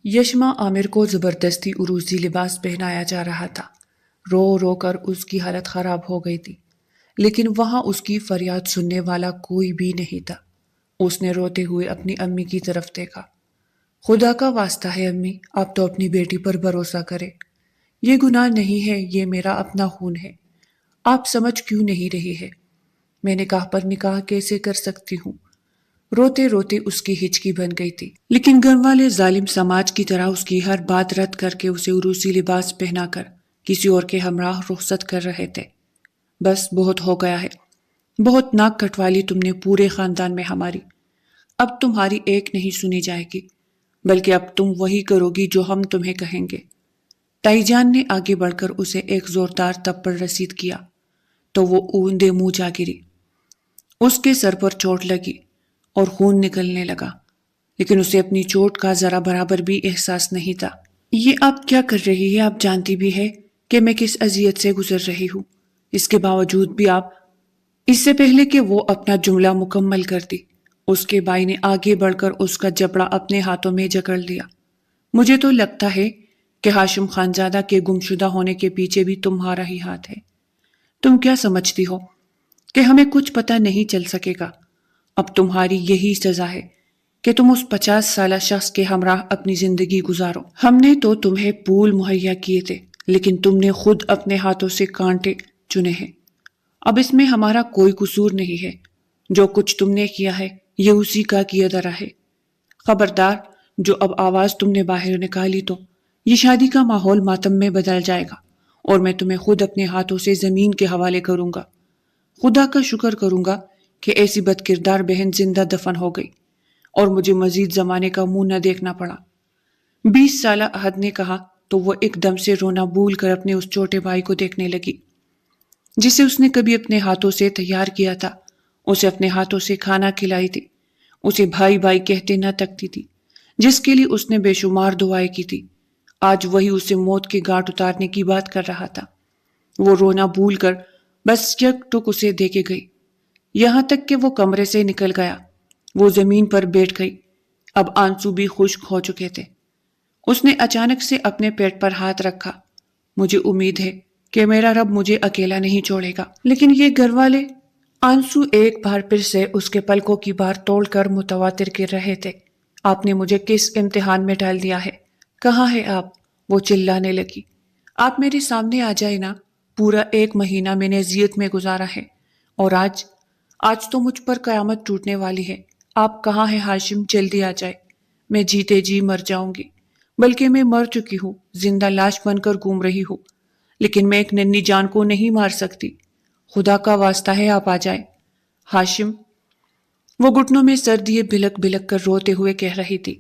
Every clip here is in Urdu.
یشما عامر کو زبردستی عروسی لباس پہنایا جا رہا تھا۔ رو رو کر اس کی حالت خراب ہو گئی تھی، لیکن وہاں اس کی فریاد سننے والا کوئی بھی نہیں تھا۔ اس نے روتے ہوئے اپنی امی کی طرف دیکھا۔ خدا کا واسطہ ہے امی، آپ تو اپنی بیٹی پر بھروسہ کرے۔ یہ گناہ نہیں ہے، یہ میرا اپنا خون ہے۔ آپ سمجھ کیوں نہیں رہی ہے؟ میں نکاح پر نکاح کیسے کر سکتی ہوں؟ روتے روتے اس کی ہچکی بن گئی تھی، لیکن گھر والے ظالم سماج کی طرح اس کی ہر بات رد کر کے اسے عروسی لباس پہنا کر کسی اور کے ہمراہ رخصت کر رہے تھے۔ بس بہت ہو گیا ہے، بہت ناک کٹوا لی تم نے پورے خاندان میں ہماری۔ اب تمہاری ایک نہیں سنی جائے گی، بلکہ اب تم وہی کرو گی جو ہم تمہیں کہیں گے۔ تائی جان نے آگے بڑھ کر اسے ایک زوردار تھپڑ رسید کیا تو وہ اوندے منہ جا گری۔ اس کے سر پر چوٹ لگی اور خون نکلنے لگا، لیکن اسے اپنی چوٹ کا ذرا برابر بھی احساس نہیں تھا۔ یہ آپ کیا کر رہی ہے؟ آپ جانتی بھی ہے کہ میں کس اذیت سے گزر رہی ہوں، اس کے باوجود بھی آپ… اس سے پہلے کہ وہ اپنا جملہ مکمل کرتی، اس کے بھائی نے آگے بڑھ کر اس کا جبڑا اپنے ہاتھوں میں جکڑ لیا۔ مجھے تو لگتا ہے کہ ہاشم خانزادہ کے گمشدہ ہونے کے پیچھے بھی تمہارا ہی ہاتھ ہے۔ تم کیا سمجھتی ہو کہ ہمیں کچھ پتہ نہیں چل سکے گا؟ اب تمہاری یہی سزا ہے کہ تم اس 50 سالہ شخص کے ہمراہ اپنی زندگی گزارو۔ ہم نے تو تمہیں پھول مہیا کیے تھے، لیکن تم نے خود اپنے ہاتھوں سے کانٹے چنے ہیں۔ اب اس میں ہمارا کوئی قصور نہیں ہے، جو کچھ تم نے کیا ہے یہ اسی کا کیا دھرا ہے۔ خبردار، جو اب آواز تم نے باہر نکالی تو یہ شادی کا ماحول ماتم میں بدل جائے گا، اور میں تمہیں خود اپنے ہاتھوں سے زمین کے حوالے کروں گا۔ خدا کا شکر کروں گا کہ ایسی بد کردار بہن زندہ دفن ہو گئی اور مجھے مزید زمانے کا منہ نہ دیکھنا پڑا۔ 20 سالہ احد نے کہا تو وہ ایک دم سے رونا بھول کر اپنے اس چھوٹے بھائی کو دیکھنے لگی جسے اس نے کبھی اپنے ہاتھوں سے تیار کیا تھا، اسے اپنے ہاتھوں سے کھانا کھلائی تھی، اسے بھائی بھائی کہتے نہ تکتی تھی، جس کے لیے اس نے بے شمار دعائیں کی تھی۔ آج وہی اسے موت کے گھاٹ اتارنے کی بات کر رہا تھا۔ وہ رونا بھول کر بس یک ٹک اسے دیکھے گئی، یہاں تک کہ وہ کمرے سے نکل گیا۔ وہ زمین پر بیٹھ گئی، اب آنسو بھی خشک ہو چکے تھے۔ اس نے اچانک سے اپنے پیٹ پر ہاتھ رکھا۔ مجھے امید ہے کہ میرا رب مجھے اکیلا نہیں چھوڑے گا، لیکن یہ گھر والے… آنسو ایک بار پھر سے اس کے پلکوں کی بار توڑ کر متواتر گر رہے تھے۔ آپ نے مجھے کس امتحان میں ڈال دیا ہے؟ کہاں ہے آپ؟ وہ چلانے لگی۔ آپ میرے سامنے آ جائے نا، پورا 1 مہینہ میں نے اذیت میں گزارا ہے، اور آج تو مجھ پر قیامت ٹوٹنے والی ہے۔ آپ کہاں ہیں ہاشم؟ جلدی آ جائے، میں جیتے جی مر جاؤں گی، بلکہ میں مر چکی ہوں، زندہ لاش بن کر گھوم رہی ہوں، لیکن میں ایک ننھی جان کو نہیں مار سکتی۔ خدا کا واسطہ ہے آپ آ جائے ہاشم۔ وہ گھٹنوں میں سر دیے بھلک بھلک کر روتے ہوئے کہہ رہی تھی۔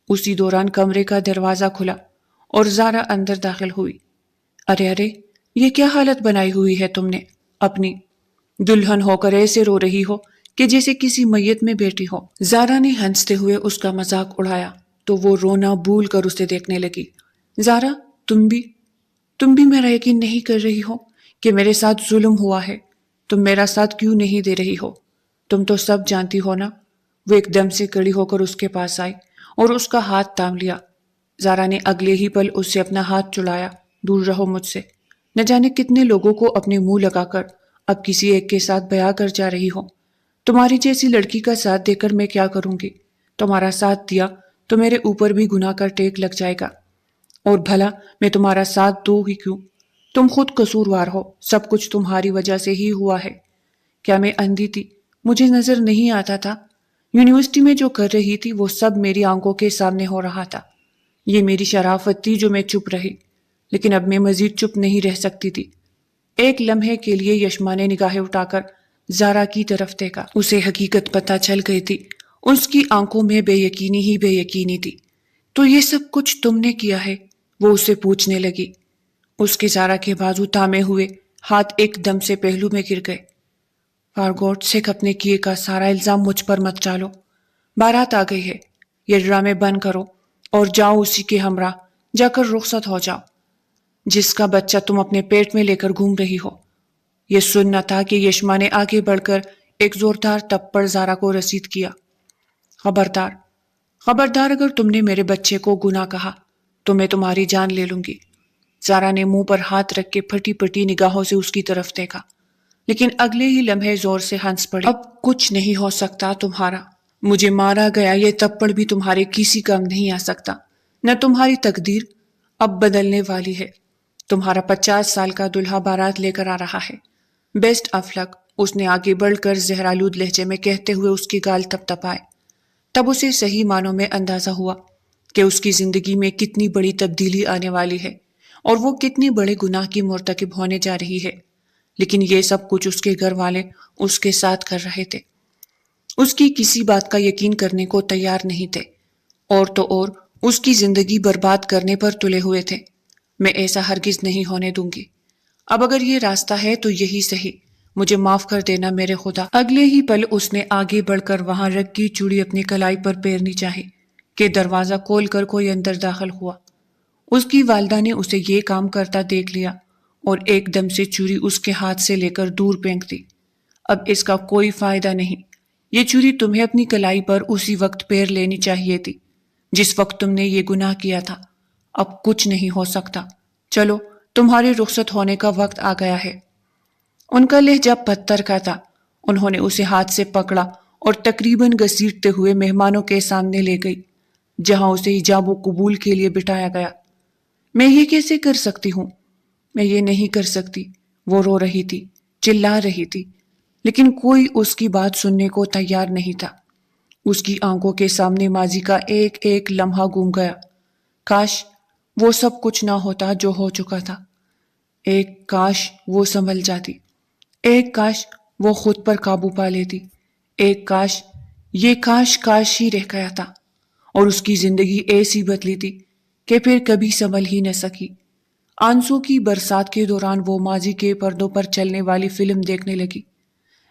اسی دوران کمرے کا دروازہ کھلا اور زارا اندر داخل ہوئی۔ ارے ارے، یہ کیا حالت بنائی ہوئی ہے تم نے اپنی؟ دلہن ہو کر ایسے رو رہی ہو کہ جیسے کسی میت میں بیٹھی ہو۔ زارا نے ہنستے ہوئے اس کا مذاق اڑایا تو وہ رونا بھول کر اسے دیکھنے لگی۔ زارا، تم بھی میرا یقین نہیں کر رہی ہو کہ میرے ساتھ ظلم ہوا ہے؟ تم میرا ساتھ کیوں نہیں دے رہی ہو؟ تم تو سب جانتی ہو نا۔ وہ ایک دم سے کھڑی ہو کر اس کے پاس آئی اور اس کا ہاتھ تھام لیا۔ زارا نے اگلے ہی پل اس سے اپنا ہاتھ چھڑایا۔ دور رہو مجھ سے، نہ جانے کتنے لوگوں کو اپنے منہ لگا کر اب کسی ایک کے ساتھ بیاہ کر جا رہی ہو۔ تمہاری جیسی لڑکی کا ساتھ دے کر میں کیا کروں گی؟ تمہارا ساتھ دیا تو میرے اوپر بھی گناہ کا ٹیک لگ جائے گا، اور بھلا میں تمہارا ساتھ دوں ہی کیوں؟ تم خود قصوروار ہو، سب کچھ تمہاری وجہ سے ہی ہوا ہے۔ کیا میں اندھی تھی؟ مجھے نظر نہیں آتا تھا؟ یونیورسٹی میں جو کر رہی تھی وہ سب میری آنکھوں کے سامنے ہو رہا تھا۔ یہ میری شرافت تھی جو میں چپ رہی، لیکن اب میں مزید چپ نہیں رہ سکتی تھی۔ ایک لمحے کے لیے یشما نے نگاہیں اٹھا کر زارا کی طرف دیکھا۔ اسے حقیقت پتہ چل گئی تھی، اس کی آنکھوں میں بے یقینی ہی بے یقینی تھی۔ تو یہ سب کچھ تم نے کیا ہے؟ وہ اسے پوچھنے لگی۔ اس کے زارا کے بازو تھامے ہوئے ہاتھ ایک دم سے پہلو میں گر گئے۔ فارگوٹ سکھ، اپنے کیے کا سارا الزام مجھ پر مت ڈالو۔ بارات آ گئی ہے، یہ ڈرامے بند کرو اور جاؤ اسی کے ہمراہ جا کر رخصت ہو جاؤ جس کا بچہ تم اپنے پیٹ میں لے کر گھوم رہی ہو۔ یہ سننا تھا کہ یشما نے آگے بڑھ کر ایک زوردار تھپڑ زارا کو رسید کیا۔ خبردار، خبردار اگر تم نے میرے بچے کو گناہ کہا تو میں تمہاری جان لے لوں گی۔ زارا نے منہ پر ہاتھ رکھ کے پھٹی پھٹی نگاہوں سے اس کی طرف دیکھا، لیکن اگلے ہی لمحے زور سے ہنس پڑی۔ اب کچھ نہیں ہو سکتا تمہارا، مجھے مارا گیا یہ تپڑ بھی تمہارے کسی کام نہیں آ سکتا، نہ تمہاری تقدیر اب بدلنے والی ہے۔ تمہارا 50 سال کا دلہا بارات لے کر آ رہا ہے۔ بیسٹ آف لک، اس نے آگے بڑھ کر زہرآلود لہجے میں کہتے ہوئے اس کے گال تپ تپائے۔ تب اسے صحیح معنوں میں اندازہ ہوا کہ اس کی زندگی میں کتنی بڑی تبدیلی آنے والی ہے اور وہ کتنی بڑے گناہ کی مرتکب ہونے جا رہی ہے، لیکن یہ سب کچھ اس کے گھر والے اس کے ساتھ کر رہے تھے۔ اس کی کسی بات کا یقین کرنے کو تیار نہیں تھے، اور تو اور اس کی زندگی برباد کرنے پر تلے ہوئے تھے۔ میں ایسا ہرگز نہیں ہونے دوں گی۔ اب اگر یہ راستہ ہے تو یہی صحیح، مجھے معاف کر دینا میرے خدا۔ اگلے ہی پل اس نے آگے بڑھ کر وہاں رکھی چوڑی اپنی کلائی پر پھیرنی چاہی کہ دروازہ کھول کر کوئی اندر داخل ہوا۔ اس کی والدہ نے اسے یہ کام کرتا دیکھ لیا اور ایک دم سے چوری اس کے ہاتھ سے لے کر دور پھینک دی۔ اب اس کا کوئی فائدہ نہیں، یہ چوری تمہیں اپنی کلائی پر اسی وقت پھیر لینی چاہیے تھی جس وقت تم نے یہ گناہ کیا تھا۔ اب کچھ نہیں ہو سکتا، چلو تمہارے رخصت ہونے کا وقت آ گیا ہے۔ ان کا لہجہ پتھر کا تھا۔ انہوں نے اسے ہاتھ سے پکڑا اور تقریباً گھسیٹتے ہوئے مہمانوں کے سامنے لے گئی، جہاں اسے ایجاب و قبول کے لیے بٹھایا گیا۔ میں یہ کیسے کر سکتی ہوں؟ میں یہ نہیں کر سکتی، وہ رو رہی تھی، چلا رہی تھی، لیکن کوئی اس کی بات سننے کو تیار نہیں تھا۔ اس کی آنکھوں کے سامنے ماضی کا ایک ایک لمحہ گم گیا۔ کاش وہ سب کچھ نہ ہوتا جو ہو چکا تھا۔ ایک کاش وہ سنبھل جاتی، ایک کاش وہ خود پر قابو پا لیتی، ایک کاش یہ کاش ہی رہ گیا تھا، اور اس کی زندگی ایسی بدلی تھی کہ پھر کبھی سنبھل ہی نہ سکی۔ آنسو کی برسات کے دوران وہ ماضی کے پردوں پر چلنے والی فلم دیکھنے لگی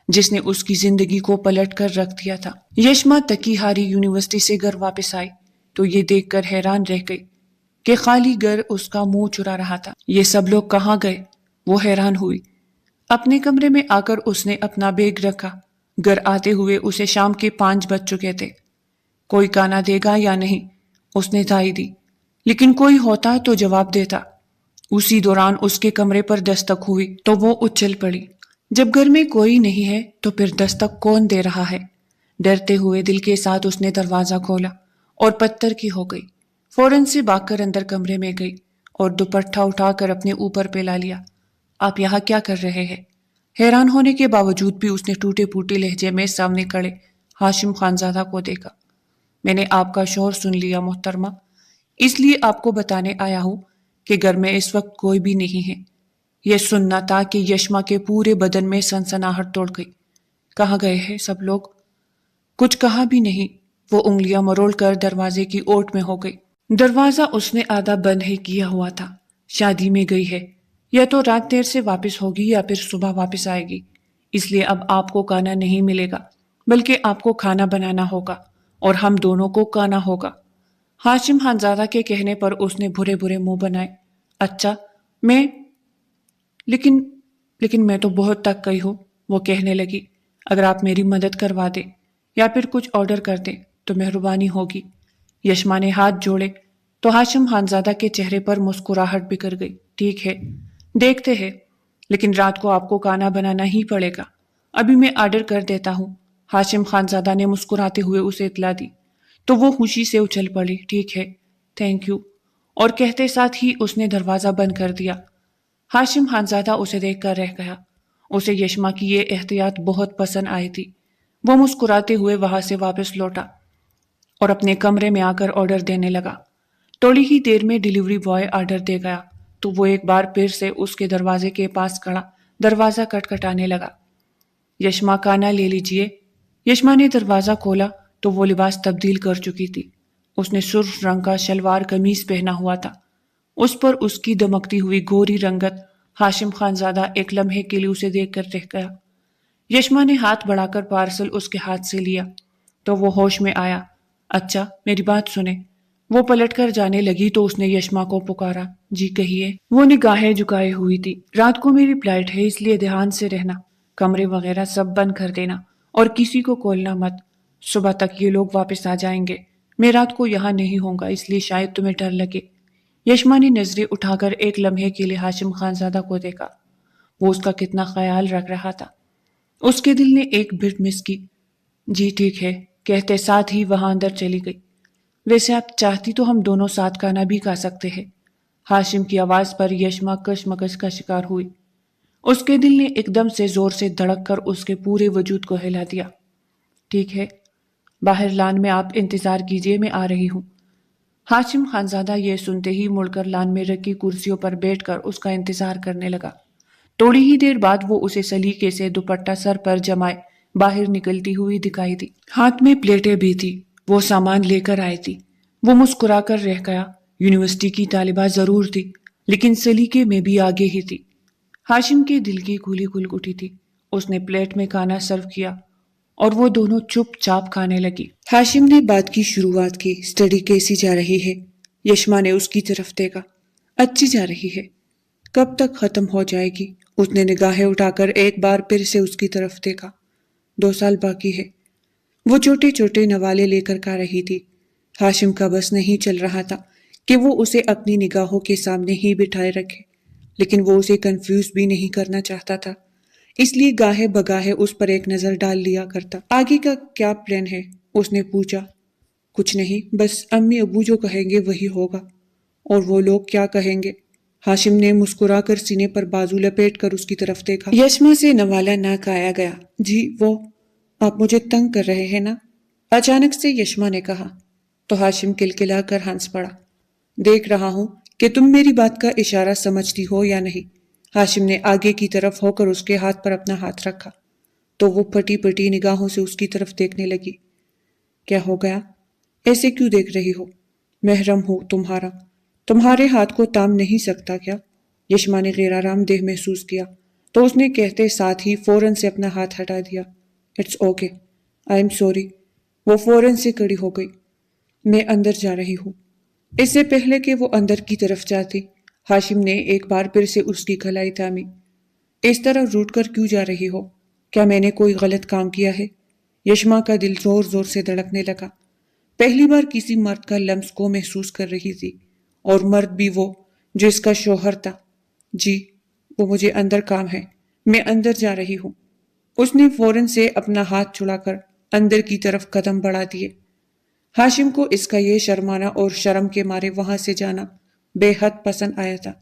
جس نے اس کی زندگی کو پلٹ کر رکھ دیا تھا۔ یشما تکی ہاری یونیورسٹی سے گھر واپس آئی تو یہ دیکھ کر حیران رہ گئی کہ خالی گھر اس کا منہ چرا رہا تھا۔ یہ سب لوگ کہاں گئے؟ وہ حیران ہوئی۔ اپنے کمرے میں آ کر اس نے اپنا بیگ رکھا۔ گھر آتے ہوئے اسے شام کے 5 بج چکے تھے۔ کوئی کانا دے گا یا نہیں؟ اس نے دھائی دی، لیکن کوئی ہوتا تو جواب دیتا۔ اسی دوران اس کے کمرے پر دستک ہوئی تو وہ اچھل پڑی۔ جب گھر میں کوئی نہیں ہے تو پھر دستک کون دے رہا ہے؟ ڈرتے ہوئے دل کے ساتھ اس نے دروازہ کھولا اور پتھر کی ہو گئی۔ فوراً سے بھاگ کر اندر کمرے میں گئی اور دوپٹہ اٹھا کر اپنے اوپر پھیلا لیا۔ آپ یہاں کیا کر رہے ہیں؟ حیران ہونے کے باوجود بھی اس نے ٹوٹے پھوٹے لہجے میں سامنے کھڑے ہاشم خانزادہ کو دیکھا۔ میں نے آپ کا شور سن لیا محترمہ، اس لیے آپ کو بتانے آیا ہوں کہ گھر میں اس وقت کوئی بھی نہیں ہے۔ یہ سننا تھا کہ یشما کے پورے بدن میں سنسناہٹ توڑ گئی۔ کہاں گئے ہیں سب لوگ؟ کچھ کہا بھی نہیں، وہ انگلیاں مروڑ کر دروازے کی اوٹ میں ہو گئی۔ دروازہ اس نے آدھا بند ہی کیا ہوا تھا۔ شادی میں گئی ہے، یا تو رات دیر سے واپس ہوگی یا پھر صبح واپس آئے گی، اس لیے اب آپ کو کھانا نہیں ملے گا، بلکہ آپ کو کھانا بنانا ہوگا اور ہم دونوں کو کھانا ہوگا۔ ہاشم خانزادہ کے کہنے پر اس نے برے برے منہ بنائے۔ اچھا میں لیکن میں تو بہت تک گئی ہوں، وہ کہنے لگی۔ اگر آپ میری مدد کروا دیں یا پھر کچھ آرڈر کر دیں تو مہربانی ہوگی۔ یشما نے ہاتھ جوڑے تو ہاشم خانزادہ کے چہرے پر مسکراہٹ بکھر گئی۔ ٹھیک ہے، دیکھتے ہیں، لیکن رات کو آپ کو کھانا بنانا ہی پڑے گا۔ ابھی میں آرڈر کر دیتا ہوں، ہاشم خانزادہ نے مسکراتے ہوئے اسے اطلاع دی تو وہ خوشی سے اچھل پڑی۔ ٹھیک ہے، تھینک یو، اور کہتے ساتھ ہی اس نے دروازہ بند کر دیا۔ ہاشم خانزادہ اسے دیکھ کر رہ گیا۔ اسے یشما کی یہ احتیاط بہت پسند آئی تھی۔ وہ مسکراتے ہوئے وہاں سے واپس لوٹا اور اپنے کمرے میں آ کر آرڈر دینے لگا۔ تھوڑی ہی دیر میں ڈیلیوری بوائے آرڈر دے گیا تو وہ ایک بار پھر سے اس کے دروازے کے پاس کھڑا دروازہ کٹکھٹانے لگا۔ یشما کھانا لے لیجئے۔ یشما نے دروازہ کھولا تو وہ لباس تبدیل کر چکی تھی۔ اس نے سرخ رنگ کا شلوار قمیص پہنا ہوا تھا۔ اس پر اس کی دمکتی ہوئی گوری رنگت۔ ہاشم خانزادہ ایک لمحے کے لیے اسے دیکھ کر رہ گیا۔ یشما نے ہاتھ بڑھا کر پارسل اس کے ہاتھ سے لیا تو وہ ہوش میں آیا۔ اچھا میری بات سنیں۔ وہ پلٹ کر جانے لگی تو اس نے یشما کو پکارا۔ جی کہیے۔ وہ نگاہیں جھکائے ہوئی تھی۔ رات کو میری فلائٹ ہے، اس لیے دھیان سے رہنا، کمرے وغیرہ سب بند کر دینا اور کسی کو کھولنا مت۔ صبح تک یہ لوگ واپس آ جائیں گے، میں رات کو یہاں نہیں ہوں گا، اس لیے شاید تمہیں ڈر لگے۔ یشما نے نظریں اٹھا کر ایک لمحے کے لیے ہاشم خانزادہ کو دیکھا۔ وہ اس کا کتنا خیال رکھ رہا تھا۔ اس کے دل نے ایک بٹ مس کی۔ جی ٹھیک ہے کہتے ساتھ ہی وہاں اندر چلی گئی۔ ویسے آپ چاہتی تو ہم دونوں ساتھ کھانا بھی کھا سکتے ہیں۔ ہاشم کی آواز پر یشما کشمکش کا شکار ہوئی۔ اس کے دل نے ایک دم سے زور سے دھڑک کر اس کے پورے وجود کو ہلا دیا۔ ٹھیک ہے، باہر لان میں آپ انتظار کیجئے، میں آ رہی ہوں۔ ہاشم خانزادہ یہ سنتے ہی مڑ کر لان میں رکھی کرسیوں پر بیٹھ کر اس کا انتظار کرنے لگا۔ تھوڑی ہی دیر بعد وہ اسے سلیقے سے دوپٹہ سر پر جمائے باہر نکلتی ہوئی دکھائی دی۔ ہاتھ میں پلیٹیں بھی تھی، وہ سامان لے کر آئی تھی۔ وہ مسکرا کر رہ گیا۔ یونیورسٹی کی طالبہ ضرور تھی، لیکن سلیقے میں بھی آگے ہی تھی۔ ہاشم کے دل کی گولی کھل اٹھی تھی۔ اس نے پلیٹ میں کھانا سرو کیا اور وہ دونوں چپ چاپ کھانے لگی۔ ہاشم نے بات کی شروعات کی۔ اسٹڈی کیسی جا رہی ہے؟ یشما نے اس کی طرف دیکھا۔ اچھی جا رہی ہے۔ کب تک ختم ہو جائے گی؟ اس نے نگاہیں اٹھا کر ایک بار پھر سے اس کی طرف دیکھا۔ 2 سال باقی ہے۔ وہ چھوٹے چھوٹے نوالے لے کر کھا رہی تھی۔ ہاشم کا بس نہیں چل رہا تھا کہ وہ اسے اپنی نگاہوں کے سامنے ہی بٹھائے رکھے، لیکن وہ اسے کنفیوز بھی نہیں کرنا چاہتا تھا، اس لیے گاہے بگاہے اس پر ایک نظر ڈال لیا کرتا۔ آگے کا کیا پلان ہے؟ اس نے پوچھا۔ کچھ نہیں، بس امی ابو جو کہیں گے وہی ہوگا۔ اور وہ لوگ کیا کہیں گے؟ ہاشم نے مسکرا کر سینے پر بازو لپیٹ کر اس کی طرف دیکھا۔ یشما سے نوالا نہ کھایا گیا۔ جی وہ، آپ مجھے تنگ کر رہے ہیں نا؟ اچانک سے یشما نے کہا تو ہاشم کلکلا کر ہنس پڑا۔ دیکھ رہا ہوں کہ تم میری بات کا اشارہ سمجھتی ہو یا نہیں۔ ہاشم نے آگے کی طرف ہو کر اس کے ہاتھ پر اپنا ہاتھ رکھا تو وہ پھٹی پھٹی نگاہوں سے اس کی طرف دیکھنے لگی۔ کیا ہو گیا؟ ایسے کیوں دیکھ رہی ہو؟ محرم ہوں تمہارا، تمہارے ہاتھ کو تام نہیں سکتا کیا؟ یشما نے غیر آرام دہ محسوس کیا تو اس نے کہتے ساتھ ہی فوراً سے اپنا ہاتھ ہٹا دیا۔ It's okay, I'm sorry. وہ فوراً سے کھڑی ہو گئی۔ میں اندر جا رہی ہوں۔ اس سے پہلے کہ وہ اندر کی طرف جاتی، ہاشم نے ایک بار پھر سے اس کی کلائی تھامی۔ اس طرح روٹ کر کیوں جا رہی ہو؟ کیا میں نے کوئی غلط کام کیا ہے؟ یشما کا دل زور زور سے دھڑکنے لگا۔ پہلی بار کسی مرد کا لمس کو محسوس کر رہی تھی، اور مرد بھی وہ جو اس کا شوہر تھا۔ جی وہ مجھے اندر کام ہے، میں اندر جا رہی ہوں۔ اس نے فوراً سے اپنا ہاتھ چھڑا کر اندر کی طرف قدم بڑھا دیے۔ ہاشم کو اس کا یہ شرمانا اور شرم کے مارے وہاں سے جانا بے حد پسند آیا تھا۔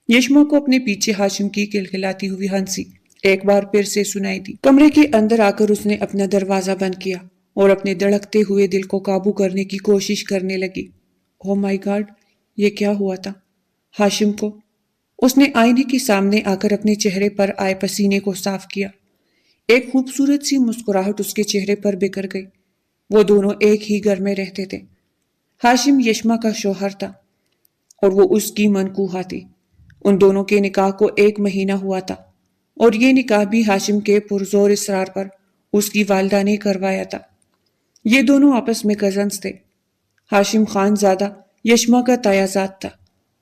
یشما کو اپنے پیچھے ہاشم کی کلکلاتی ہوئی ہنسی ایک بار پھر سے سنائی دی۔ کمرے کے اندر آ کر اس نے اپنا دروازہ بند کیا اور اپنے دھڑکتے ہوئے دل کو قابو کرنے کی کوشش کرنے لگی۔ او مائی گاڈ، یہ کیا ہوا تھا؟ ہاشم کو اس نے آئینے کے سامنے آ کر اپنے چہرے پر آئے پسینے کو صاف کیا۔ ایک خوبصورت سی مسکراہٹ اس کے چہرے پر بکھر گئی۔ وہ دونوں ایک ہی گھر میں رہتے تھے۔ ہاشم یشما کا شوہر تھا اور وہ اس کی منکوحہ تھی۔ ان دونوں کے نکاح کو 1 مہینہ ہوا تھا، اور یہ نکاح بھی ہاشم کے پرزور اصرار پر اس کی والدہ نے کروایا تھا۔ یہ دونوں آپس میں کزنز تھے۔ ہاشم خان زادہ یشما کا تایا زاد تھا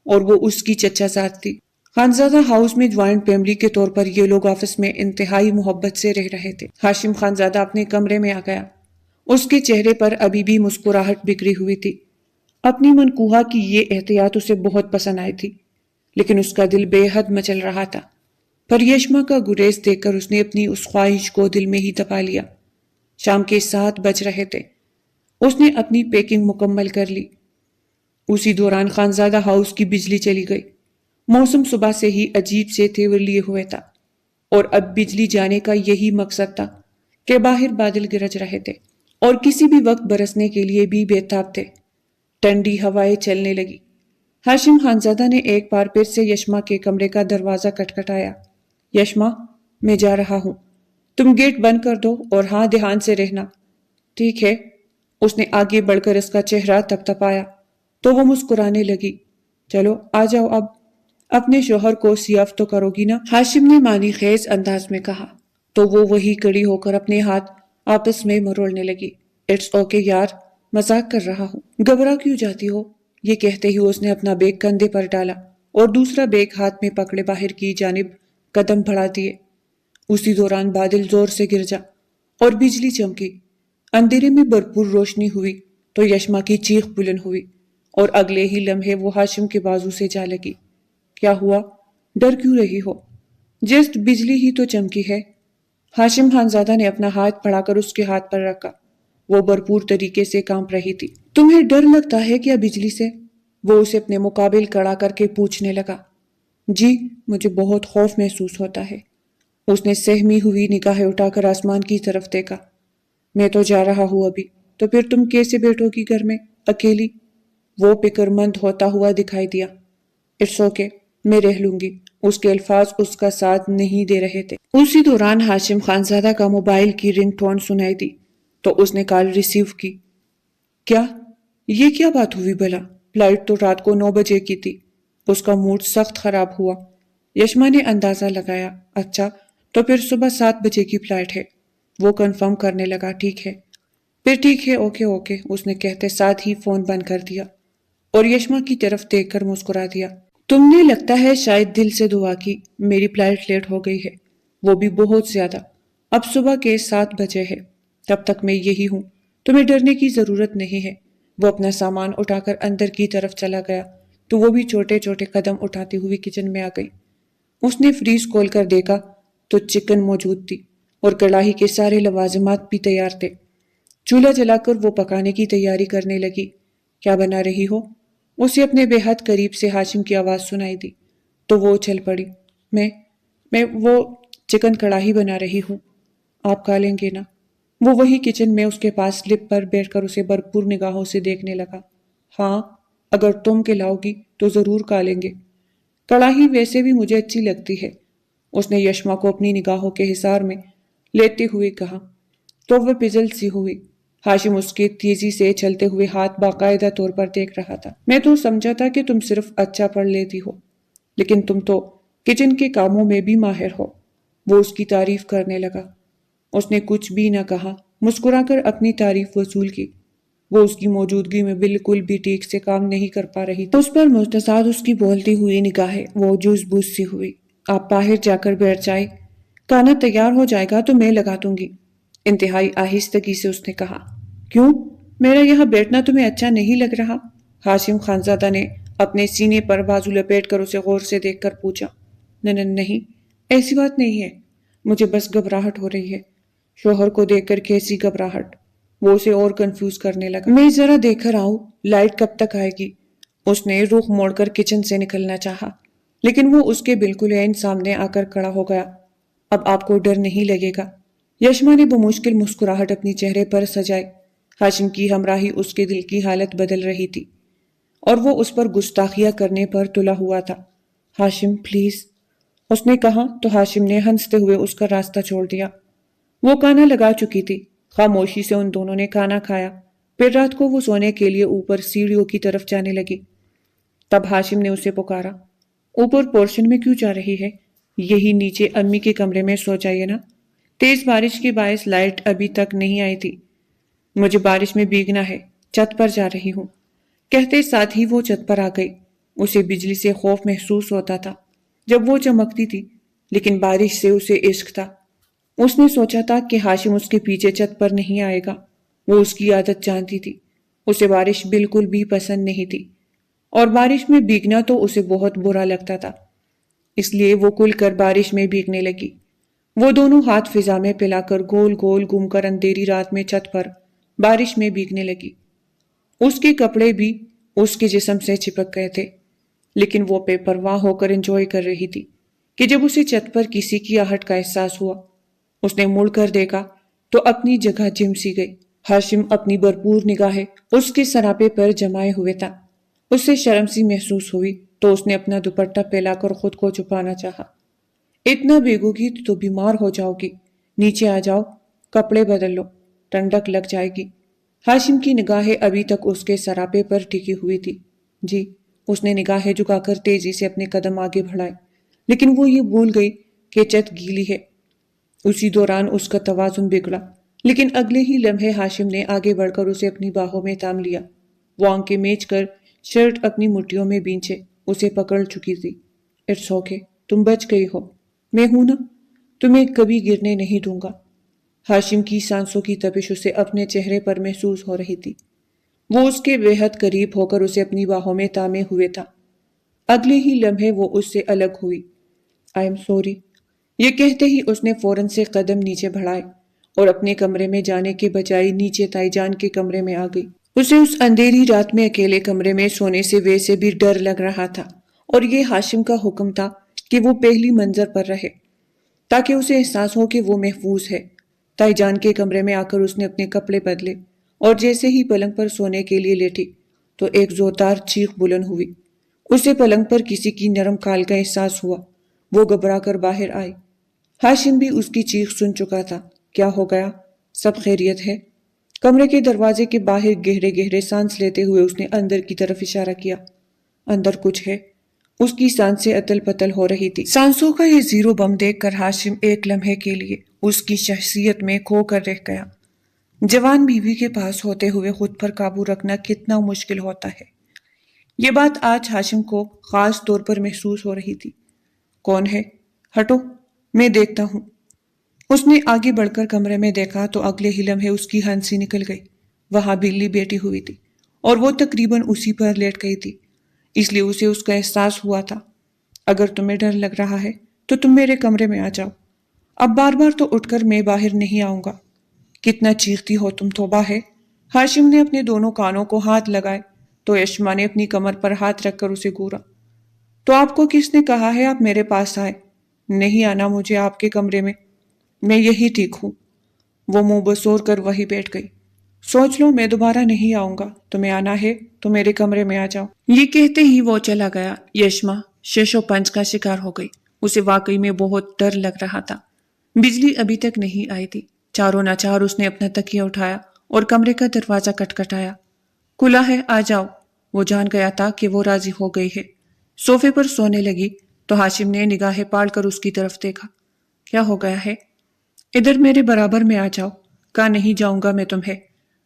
اور وہ اس کی چچا زاد تھی۔ خانزادہ ہاؤس میں جوائنٹ فیملی کے طور پر یہ لوگ آپس میں انتہائی محبت سے رہ رہے تھے۔ ہاشم خانزادہ اپنے کمرے میں آ گیا۔ اس کے چہرے پر ابھی بھی مسکراہٹ بکھری ہوئی تھی۔ اپنی منکوحہ کی یہ احتیاط اسے بہت پسند آئی تھی، لیکن اس کا دل بے حد مچل رہا تھا۔ پر یشما کا گریز دیکھ کر اس نے اپنی اس خواہش کو دل میں ہی دبا لیا۔ شام کے 7 بج رہے تھے۔ اس نے اپنی پیکنگ مکمل کر لی۔ اسی دوران خانزادہ ہاؤس کی بجلی چلی گئی۔ موسم صبح سے ہی عجیب سے تیور لیے ہوئے تھا، اور اب بجلی جانے کا یہی مقصد تھا کہ باہر بادل گرج رہے تھے اور کسی بھی وقت برسنے کے لیے بھی بےتاب تھے۔ ٹھنڈی ہوائیں چلنے لگی۔ ہاشم خانزادہ نے ایک بار پھر سے یشما کے کمرے کا دروازہ کھٹکھٹایا۔ یشما، میں جا رہا ہوں، تم گیٹ بند کر دو اور ہاں دھیان سے رہنا۔ ٹھیک ہے۔ اس نے آگے بڑھ کر اس کا چہرہ تھپتھپایا تو وہ مسکرانے لگی۔ چلو آ جاؤ، اب اپنے شوہر کو سیاف تو کرو گی نا؟ ہاشم نے معنی خیز انداز میں کہا تو وہ وہی کھڑی ہو کر اپنے ہاتھ آپس میں مروڑنے لگی۔ اٹس اوکے یار، مذاق کر رہا ہوں، گھبرا کیوں جاتی ہو؟ یہ کہتے ہی اس نے اپنا بیگ کندھے پر ڈالا اور دوسرا بیگ ہاتھ میں پکڑے باہر کی جانب قدم بڑھا دیے۔ اسی دوران بادل زور سے گرجا اور بجلی چمکی۔ اندھیرے میں بھرپور روشنی ہوئی تو یشما کی چیخ بلند ہوئی اور اگلے ہی لمحے وہ ہاشم کے بازو سے جا لگی۔ کیا ہوا؟ ڈر کیوں رہی ہو؟ جسٹ بجلی ہی تو چمکی ہے۔ ہاشم خانزادہ نے اپنا ہاتھ بڑھا کر اس کے ہاتھ پر رکھا۔ وہ بھرپور طریقے سے کانپ رہی تھی۔ تمہیں ڈر لگتا ہے کیا بجلی سے؟ وہ اسے اپنے مقابل کھڑا کر کے پوچھنے لگا۔ جی، مجھے بہت خوف محسوس ہوتا ہے۔ اس نے سہمی ہوئی نگاہیں اٹھا کر آسمان کی طرف دیکھا۔ میں تو جا رہا ہوں ابھی، تو پھر تم کیسے بیٹھو گی گھر میں اکیلی؟ وہ فکر مند ہوتا ہوا دکھائی دیا۔ اٹس اوکے، میں رہ لوں گی۔ اس کے الفاظ اس کا ساتھ نہیں دے رہے تھے۔ اسی دوران ہاشم خانزادہ کا موبائل کی رنگ ٹون سنائی دی تو اس نے کال ریسیو کی۔ کیا؟ یہ کیا بات ہوئی بھلا؟ فلائٹ تو رات کو 9 بجے کی تھی۔ اس کا موڈ سخت خراب ہوا۔ یشما نے اندازہ لگایا۔ اچھا، تو پھر صبح 7 بجے کی فلائٹ ہے۔ وہ کنفرم کرنے لگا۔ ٹھیک ہے، پھر ٹھیک ہے، اوکے اوکے، اس نے کہتے ساتھ ہی فون بند کر دیا اور یشما کی طرف دیکھ کر مسکرا دیا۔ تم نے لگتا ہے شاید دل سے دعا کی۔ میری فلائٹ لیٹ ہو گئی ہے، وہ بھی بہت زیادہ۔ اب صبح کے 7 بجے ہے، تب تک میں یہی ہوں، تمہیں ڈرنے کی ضرورت نہیں ہے۔ وہ اپنا سامان اٹھا کر اندر کی طرف چلا گیا تو وہ بھی چھوٹے چھوٹے قدم اٹھاتی ہوئی کچن میں آ گئی۔ اس نے فریز کھول کر دیکھا تو چکن موجود تھی اور کڑاہی کے سارے لوازمات بھی تیار تھے۔ چولہا جلا کر وہ پکانے کی تیاری کرنے لگی۔ کیا بنا رہی ہو؟ اسے اپنے بے حد قریب سے ہاشم کی آواز سنائی دی تو وہ اچھل پڑی۔ میں وہ چکن کڑاہی بنا رہی ہوں، آپ کھا لیں گے نا؟ وہ وہی کچن میں اس کے پاس لپ پر بیٹھ کر اسے بھرپور نگاہوں سے دیکھنے لگا۔ ہاں، اگر تم کھلاؤ گی تو ضرور کھا لیں گے۔ کڑاہی ویسے بھی مجھے اچھی لگتی ہے، اس نے یشما کو اپنی نگاہوں کے حصار میں لیتے ہوئے کہا تو وہ پزل سی ہوئی۔ ہاشم اس کے تیزی سے چلتے ہوئے ہاتھ باقاعدہ طور پر دیکھ رہا تھا۔ میں تو سمجھا تھا کہ تم صرف اچھا پڑھ لیتی ہو، لیکن تم تو کچن کے کاموں میں بھی ماہر ہو۔ وہ اس کی تعریف کرنے لگا۔ اس نے کچھ بھی نہ کہا، مسکرا کر اپنی تعریف وصول کی۔ وہ اس کی موجودگی میں بالکل بھی ٹھیک سے کام نہیں کر پا رہی تھی۔ اس پر مستعد اس کی بولتی ہوئی نگاہیں وہ جوس بوس سی ہوئی۔ آپ باہر جا کر بیٹھ جائیں، کھانا تیار ہو جائے گا تو میں لگا دوں گی، انتہائی آہستگی سے اس نے کہا۔ کیوں؟ میرا یہاں بیٹھنا تمہیں اچھا نہیں لگ رہا؟ ہاشم خانزادہ نے اپنے سینے پر بازو لپیٹ کر اسے غور سے دیکھ کر پوچھا۔ نہیں، ایسی بات نہیں ہے، مجھے بس گھبراہٹ ہو رہی ہے۔ شوہر کو دیکھ کر کیسی گھبراہٹ؟ وہ اسے اور کنفیوز کرنے لگا۔ میں ذرا دیکھ کر آؤں، لائٹ کب تک آئے گی؟ اس نے رخ موڑ کر کچن سے نکلنا چاہا، لیکن وہ اس کے بالکل عین سامنے آ کر کھڑا ہو گیا۔ اب آپ کو ڈر نہیں لگے گا؟ یشما نے بمشکل مسکراہٹ اپنی چہرے پر سجائی۔ ہاشم کی ہمراہی اس کے دل کی حالت بدل رہی تھی اور وہ اس پر گستاخیاں کرنے پر تلا ہوا تھا۔ ہاشم پلیز، اس نے کہا تو ہاشم نے ہنستے ہوئے اس کا راستہ چھوڑ دیا۔ وہ کھانا لگا چکی تھی۔ خاموشی سے ان دونوں نے کھانا کھایا، پھر رات کو وہ سونے کے لیے اوپر سیڑھیوں کی طرف جانے لگی۔ تب ہاشم نے اسے پکارا۔ اوپر پورشن میں کیوں جا رہی ہے؟ یہی نیچے امی کے کمرے میں سو جائیے نا۔ تیز بارش کے باعث لائٹ ابھی تک نہیں آئی تھی، مجھے بارش میں بھیگنا ہے، چھت پر جا رہی ہوں۔ کہتے ساتھ ہی وہ چھت پر آ گئی۔ اسے بجلی سے خوف محسوس ہوتا تھا جب وہ چمکتی تھی، لیکن بارش سے اسے عشق تھا۔ اس نے سوچا تھا کہ ہاشم اس کے پیچھے چھت پر نہیں آئے گا۔ وہ اس کی عادت جانتی تھی، اسے بارش بالکل بھی پسند نہیں تھی اور بارش میں بھیگنا تو اسے بہت برا لگتا تھا، اس لیے وہ کھل کر بارش میں بھیگنے لگی۔ وہ دونوں ہاتھ فضا میں پھیلا کر گول گول گھوم کر اندھیری رات میں چھت پر بارش میں بھیگنے لگی۔ اس کے کپڑے بھی اس کے جسم سے چپک گئے تھے، لیکن وہ بے پرواہ ہو کر انجوائے کر رہی تھی کہ جب اسے چھت پر کسی کی آہٹ کا احساس ہوا، اس نے مڑ کر دیکھا تو اپنی جگہ جم سی گئی۔ ہاشم اپنی بھرپور نگاہیں اس کے سراپے پر جمائے ہوئے تھا۔ اس سے شرم سی محسوس ہوئی تو اس نے اپنا دوپٹہ پھیلا کر خود کو چھپانا چاہا۔ اتنا بھیگو گی تو بیمار ہو جاؤ گی، نیچے آ جاؤ، کپڑے بدل لو، ٹھنڈک لگ جائے گی۔ ہاشم کی نگاہیں ابھی تک اس کے سراپے پر ٹکی ہوئی تھی۔ جی، اس نے نگاہیں جھکا کر تیزی سے اپنے قدم آگے بڑھائے، لیکن وہ یہ بھول گئی کہ چھت گیلی ہے۔ اسی دوران اس کا توازن بگڑا، لیکن اگلے ہی لمحے ہاشم نے آگے بڑھ کر اسے اپنی باہوں میں تھام لیا۔ وہ آنکھیں میچ کر شرٹ اپنی مٹھیوں میں بھینچے اسے پکڑ چکی تھی۔ اٹس اوکے، تم بچ گئی ہو، میں ہوں نا، تمہیں کبھی گرنے نہیں دوں گا۔ ہاشم کی سانسوں کی تپش اسے اپنے چہرے پر محسوس ہو رہی تھی۔ وہ اس کے بےحد قریب ہو کر اسے اپنی باہوں میں تامے ہوئے تھا۔ اگلے ہی لمحے وہ اس سے الگ ہوئی۔ آئی ایم سوری، یہ کہتے ہی اس نے فوراً سے قدم نیچے بڑھائے اور اپنے کمرے میں جانے کے بجائے نیچے تائی جان کے کمرے میں آ گئی۔ اسے اس اندھیری رات میں اکیلے کمرے میں سونے سے ویسے بھی ڈر لگ رہا تھا، اور یہ ہاشم کا حکم تھا کہ وہ پہلی منزل پر رہے تاکہ اسے احساس ہو کہ وہ محفوظ ہے۔ تائی جان کے کمرے میں آ کر اس نے اپنے کپڑے بدلے اور جیسے ہی پلنگ پر سونے کے لیے لیٹی تو ایک زوردار چیخ بلند ہوئی۔ اسے پلنگ پر کسی کی نرم کھال کا احساس ہوا۔ وہ گھبرا کر باہر آئی۔ ہاشم بھی اس کی چیخ سن چکا تھا۔ کیا ہو گیا؟ سب خیریت ہے؟ کمرے کے دروازے کے باہر گہرے گہرے سانس لیتے ہوئے اس نے اندر کی طرف اشارہ کیا۔ اندر کچھ ہے؟ اس کی سانسیں اتل پتل ہو رہی تھی۔ سانسوں کا یہ زیرو بم دیکھ کر ہاشم ایک لمحے کے لیے اس کی شخصیت میں کھو کر رہ گیا۔ جوان بیوی کے پاس ہوتے ہوئے خود پر قابو رکھنا کتنا مشکل ہوتا ہے، یہ بات آج ہاشم کو خاص طور پر محسوس ہو رہی تھی۔ کون ہے؟ ہٹو، میں دیکھتا ہوں۔ اس نے آگے بڑھ کر کمرے میں دیکھا تو اگلے ہی لمحے اس کی ہنسی نکل گئی۔ وہاں بلی بیٹھی ہوئی تھی اور وہ تقریباً اسی پر لیٹ گئی تھی، اس لیے اسے اس کا احساس ہوا تھا۔ اگر تمہیں ڈر لگ رہا ہے تو تم میرے کمرے میں آ جاؤ، اب بار بار تو اٹھ کر میں باہر نہیں آؤں گا۔ کتنا چیختی ہو تم، توبہ ہے۔ ہاشم نے اپنے دونوں کانوں کو ہاتھ لگائے تو یشما نے اپنی کمر پر ہاتھ رکھ کر اسے گھورا۔ تو آپ کو کس نے کہا ہے آپ میرے پاس آئے؟ نہیں آنا مجھے آپ کے کمرے میں یہی ٹھیک ہوں۔ وہ منہ بسور کر وہی بیٹھ گئی۔ سوچ لو میں دوبارہ نہیں آؤں گا، تمہیں آنا ہے تو میرے کمرے میں آ جاؤ۔ یہ کہتے ہی وہ چلا گیا۔ یشما شش و پنج کا شکار ہو گئی۔ اسے واقعی میں بہت ڈر لگ رہا تھا۔ بجلی ابھی تک نہیں آئی تھی۔ چاروں ناچار اس نے اپنا تکیہ اٹھایا اور کمرے کا دروازہ کھٹکھٹایا۔ کھلا ہے، آ جاؤ۔ وہ جان گیا تھا کہ وہ راضی ہو گئی ہے۔ صوفے پر سونے لگی تو ہاشم نے نگاہیں پاڑ کر اس کی طرف دیکھا۔ کیا ہو گیا ہے؟ ادھر میرے برابر میں آ جاؤ۔ کہا نہیں جاؤں گا میں تمہیں،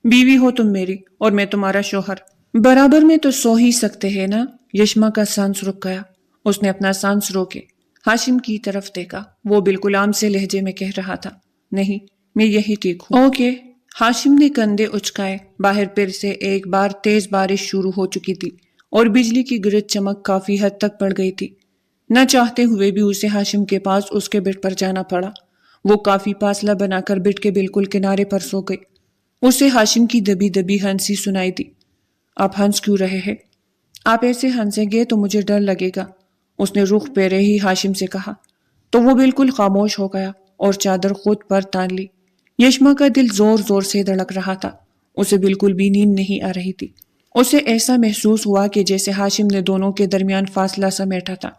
بیوی ہو تم میری اور میں تمہارا شوہر۔ برابر میں تو سو ہی سکتے ہیں نا۔ یشما کا سانس رک گیا۔ اس نے اپنا سانس روکے ہاشم کی طرف دیکھا۔ وہ بالکل عام سے لہجے میں کہہ رہا تھا، نہیں میں یہی ٹھیک ہوں۔ اوکے۔ ہاشم نے کندھے اچکائے۔ باہر پھر سے ایک بار تیز بارش شروع ہو چکی تھی اور بجلی کی گرج چمک کافی حد تک بڑھ گئی تھی۔ نہ چاہتے ہوئے بھی اسے ہاشم کے پاس اس کے بیڈ پر جانا پڑا۔ وہ کافی فاصلہ بنا کر بیڈ کے بالکل کنارے پر سو گئی۔ اسے ہاشم کی دبی دبی ہنسی سنائی دی۔ آپ ہنس کیوں رہے ہیں؟ آپ ایسے ہنسیں گے تو مجھے ڈر لگے گا، اس نے رخ پھیرے ہی ہاشم سے کہا۔ تو وہ بالکل خاموش ہو گیا اور چادر خود پر تان لی۔ یشما کا دل زور زور سے دھڑک رہا تھا۔ اسے بالکل بھی نیند نہیں آ رہی تھی۔ اسے ایسا محسوس ہوا کہ جیسے ہاشم نے دونوں کے درمیان فاصلہ سمیٹا تھا،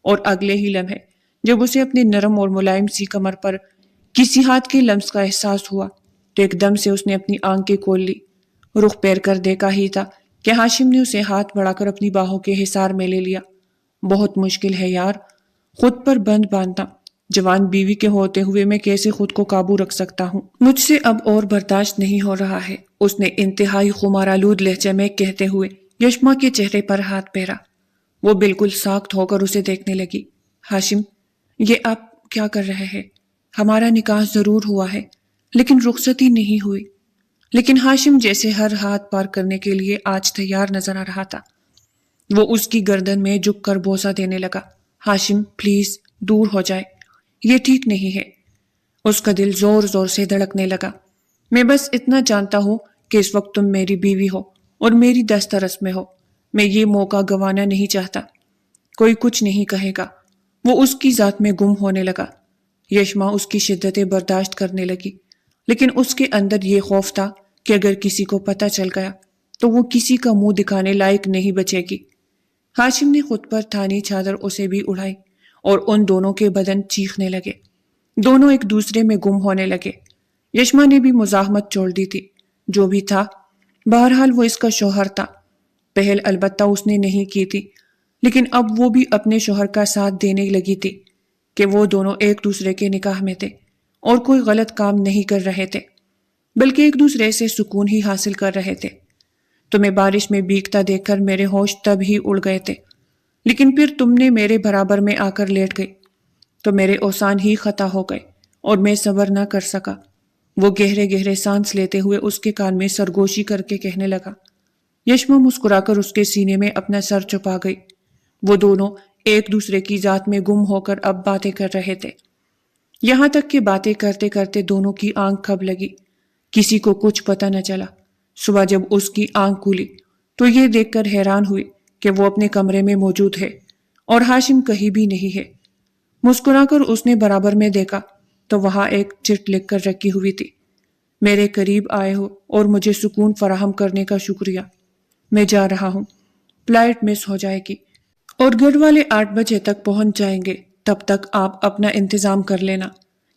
اور اگلے ہی لمحے جب اسے اپنی نرم اور ملائم سی کمر پر کسی ہاتھ کے لمس کا احساس ہوا تو ایک دم سے اس نے اپنی آنکھیں کھول لی۔ رخ پیر کر دیکھا ہی تھا کہ ہاشم نے اسے ہاتھ بڑھا کر اپنی باہوں کے حصار میں لے لیا۔ بہت مشکل ہے یار، خود پر بند باندھنا۔ جوان بیوی کے ہوتے ہوئے میں کیسے خود کو قابو رکھ سکتا ہوں؟ مجھ سے اب اور برداشت نہیں ہو رہا ہے، اس نے انتہائی خمارآلود لہجے میں کہتے ہوئے یشما کے چہرے پر ہاتھ پھیرا۔ وہ بالکل ساخت ہو کر اسے دیکھنے لگی۔ ہاشم، یہ آپ کیا کر رہے ہیں؟ ہمارا نکاح ضرور ہوا ہے لیکن رخصتی نہیں ہوئی۔ لیکن ہاشم جیسے ہر ہاتھ پار کرنے کے لیے آج تیار نظر آ رہا تھا۔ وہ اس کی گردن میں جھک کر بوسہ دینے لگا۔ ہاشم پلیز دور ہو جائے، یہ ٹھیک نہیں ہے۔ اس کا دل زور زور سے دھڑکنے لگا۔ میں بس اتنا جانتا ہوں کہ اس وقت تم میری بیوی ہو اور میری دسترس میں ہو۔ میں یہ موقع گنوانا نہیں چاہتا۔ کوئی کچھ نہیں کہے گا۔ وہ اس کی ذات میں گم ہونے لگا۔ یشما اس کی شدتیں برداشت کرنے لگی، لیکن اس کے اندر یہ خوف تھا کہ اگر کسی کو پتہ چل گیا تو وہ کسی کا منہ دکھانے لائق نہیں بچے گی۔ ہاشم نے خود پر تھانی چادر اسے بھی اڑائی اور ان دونوں کے بدن چیخنے لگے۔ دونوں ایک دوسرے میں گم ہونے لگے۔ یشما نے بھی مزاحمت چھوڑ دی تھی۔ جو بھی تھا، بہرحال وہ اس کا شوہر تھا۔ پہل البتہ اس نے نہیں کی تھی، لیکن اب وہ بھی اپنے شوہر کا ساتھ دینے لگی تھی کہ وہ دونوں ایک دوسرے کے نکاح میں تھے اور کوئی غلط کام نہیں کر رہے تھے، بلکہ ایک دوسرے سے سکون ہی حاصل کر رہے تھے۔ تمہیں بارش میں بھیگتا دیکھ کر میرے ہوش تب ہی اڑ گئے تھے، لیکن پھر تم نے میرے برابر میں آ کر لیٹ گئی تو میرے اوسان ہی خطا ہو گئے اور میں صبر نہ کر سکا۔ وہ گہرے گہرے سانس لیتے ہوئے اس کے کان میں سرگوشی کر کے کہنے لگا، یشما مسکرا کر اس کے سینے میں اپنا سر چھپا گئی۔ وہ دونوں ایک دوسرے کی ذات میں گم ہو کر اب باتیں کر رہے تھے، یہاں تک کہ باتیں کرتے کرتے دونوں کی آنکھ کب لگی کسی کو کچھ پتہ نہ چلا۔ صبح جب اس کی آنکھ کھلی تو یہ دیکھ کر حیران ہوئی کہ وہ اپنے کمرے میں موجود ہے اور ہاشم کہیں بھی نہیں ہے۔ مسکرا کر اس نے برابر میں دیکھا تو وہاں ایک چٹ لکھ کر رکھی ہوئی تھی، میرے قریب آئے ہو اور مجھے سکون فراہم کرنے کا شکریہ، میں جا رہا ہوں، فلائٹ مس ہو جائے گی اور گھر والے 8 بجے تک پہنچ جائیں گے، تب تک آپ اپنا انتظام کر لینا۔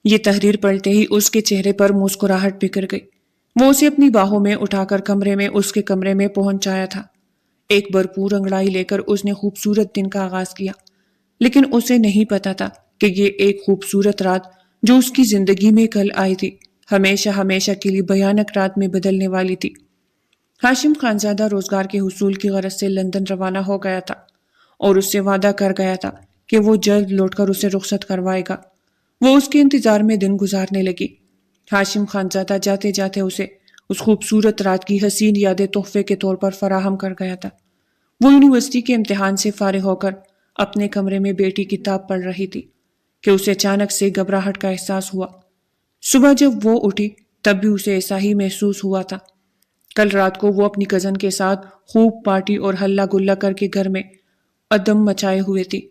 یہ تحریر پڑھتے ہی اس کے چہرے پر مسکراہٹ بکھر گئی۔ وہ اسے اپنی باہوں میں اٹھا کر اس کے کمرے میں پہنچایا تھا۔ ایک بھرپور انگڑائی لے کر اس نے خوبصورت دن کا آغاز کیا، لیکن اسے نہیں پتا تھا کہ یہ ایک خوبصورت رات جو اس کی زندگی میں کل آئی تھی ہمیشہ ہمیشہ کے لیے بھیانک رات میں بدلنے والی تھی۔ ہاشم خانزادہ روزگار کے حصول کی غرض سے لندن روانہ ہو گیا تھا اور اس سے وعدہ کر گیا تھا کہ وہ جلد لوٹ کر اسے رخصت کروائے گا۔ وہ اس کے انتظار میں دن گزارنے لگی۔ ہاشم خانزادہ جاتے جاتے اسے اس خوبصورت رات کی حسین یادیں تحفے کے طور پر فراہم کر گیا تھا۔ وہ یونیورسٹی کے امتحان سے فارغ ہو کر اپنے کمرے میں بیٹی کتاب پڑھ رہی تھی کہ اسے اچانک سے گھبراہٹ کا احساس ہوا۔ صبح جب وہ اٹھی تب بھی اسے ایسا ہی محسوس ہوا تھا۔ کل رات کو وہ اپنی کزن کے ساتھ خوب پارٹی اور ہلہ گلا کر کے گھر میں ادم مچائے ہوئے تھی۔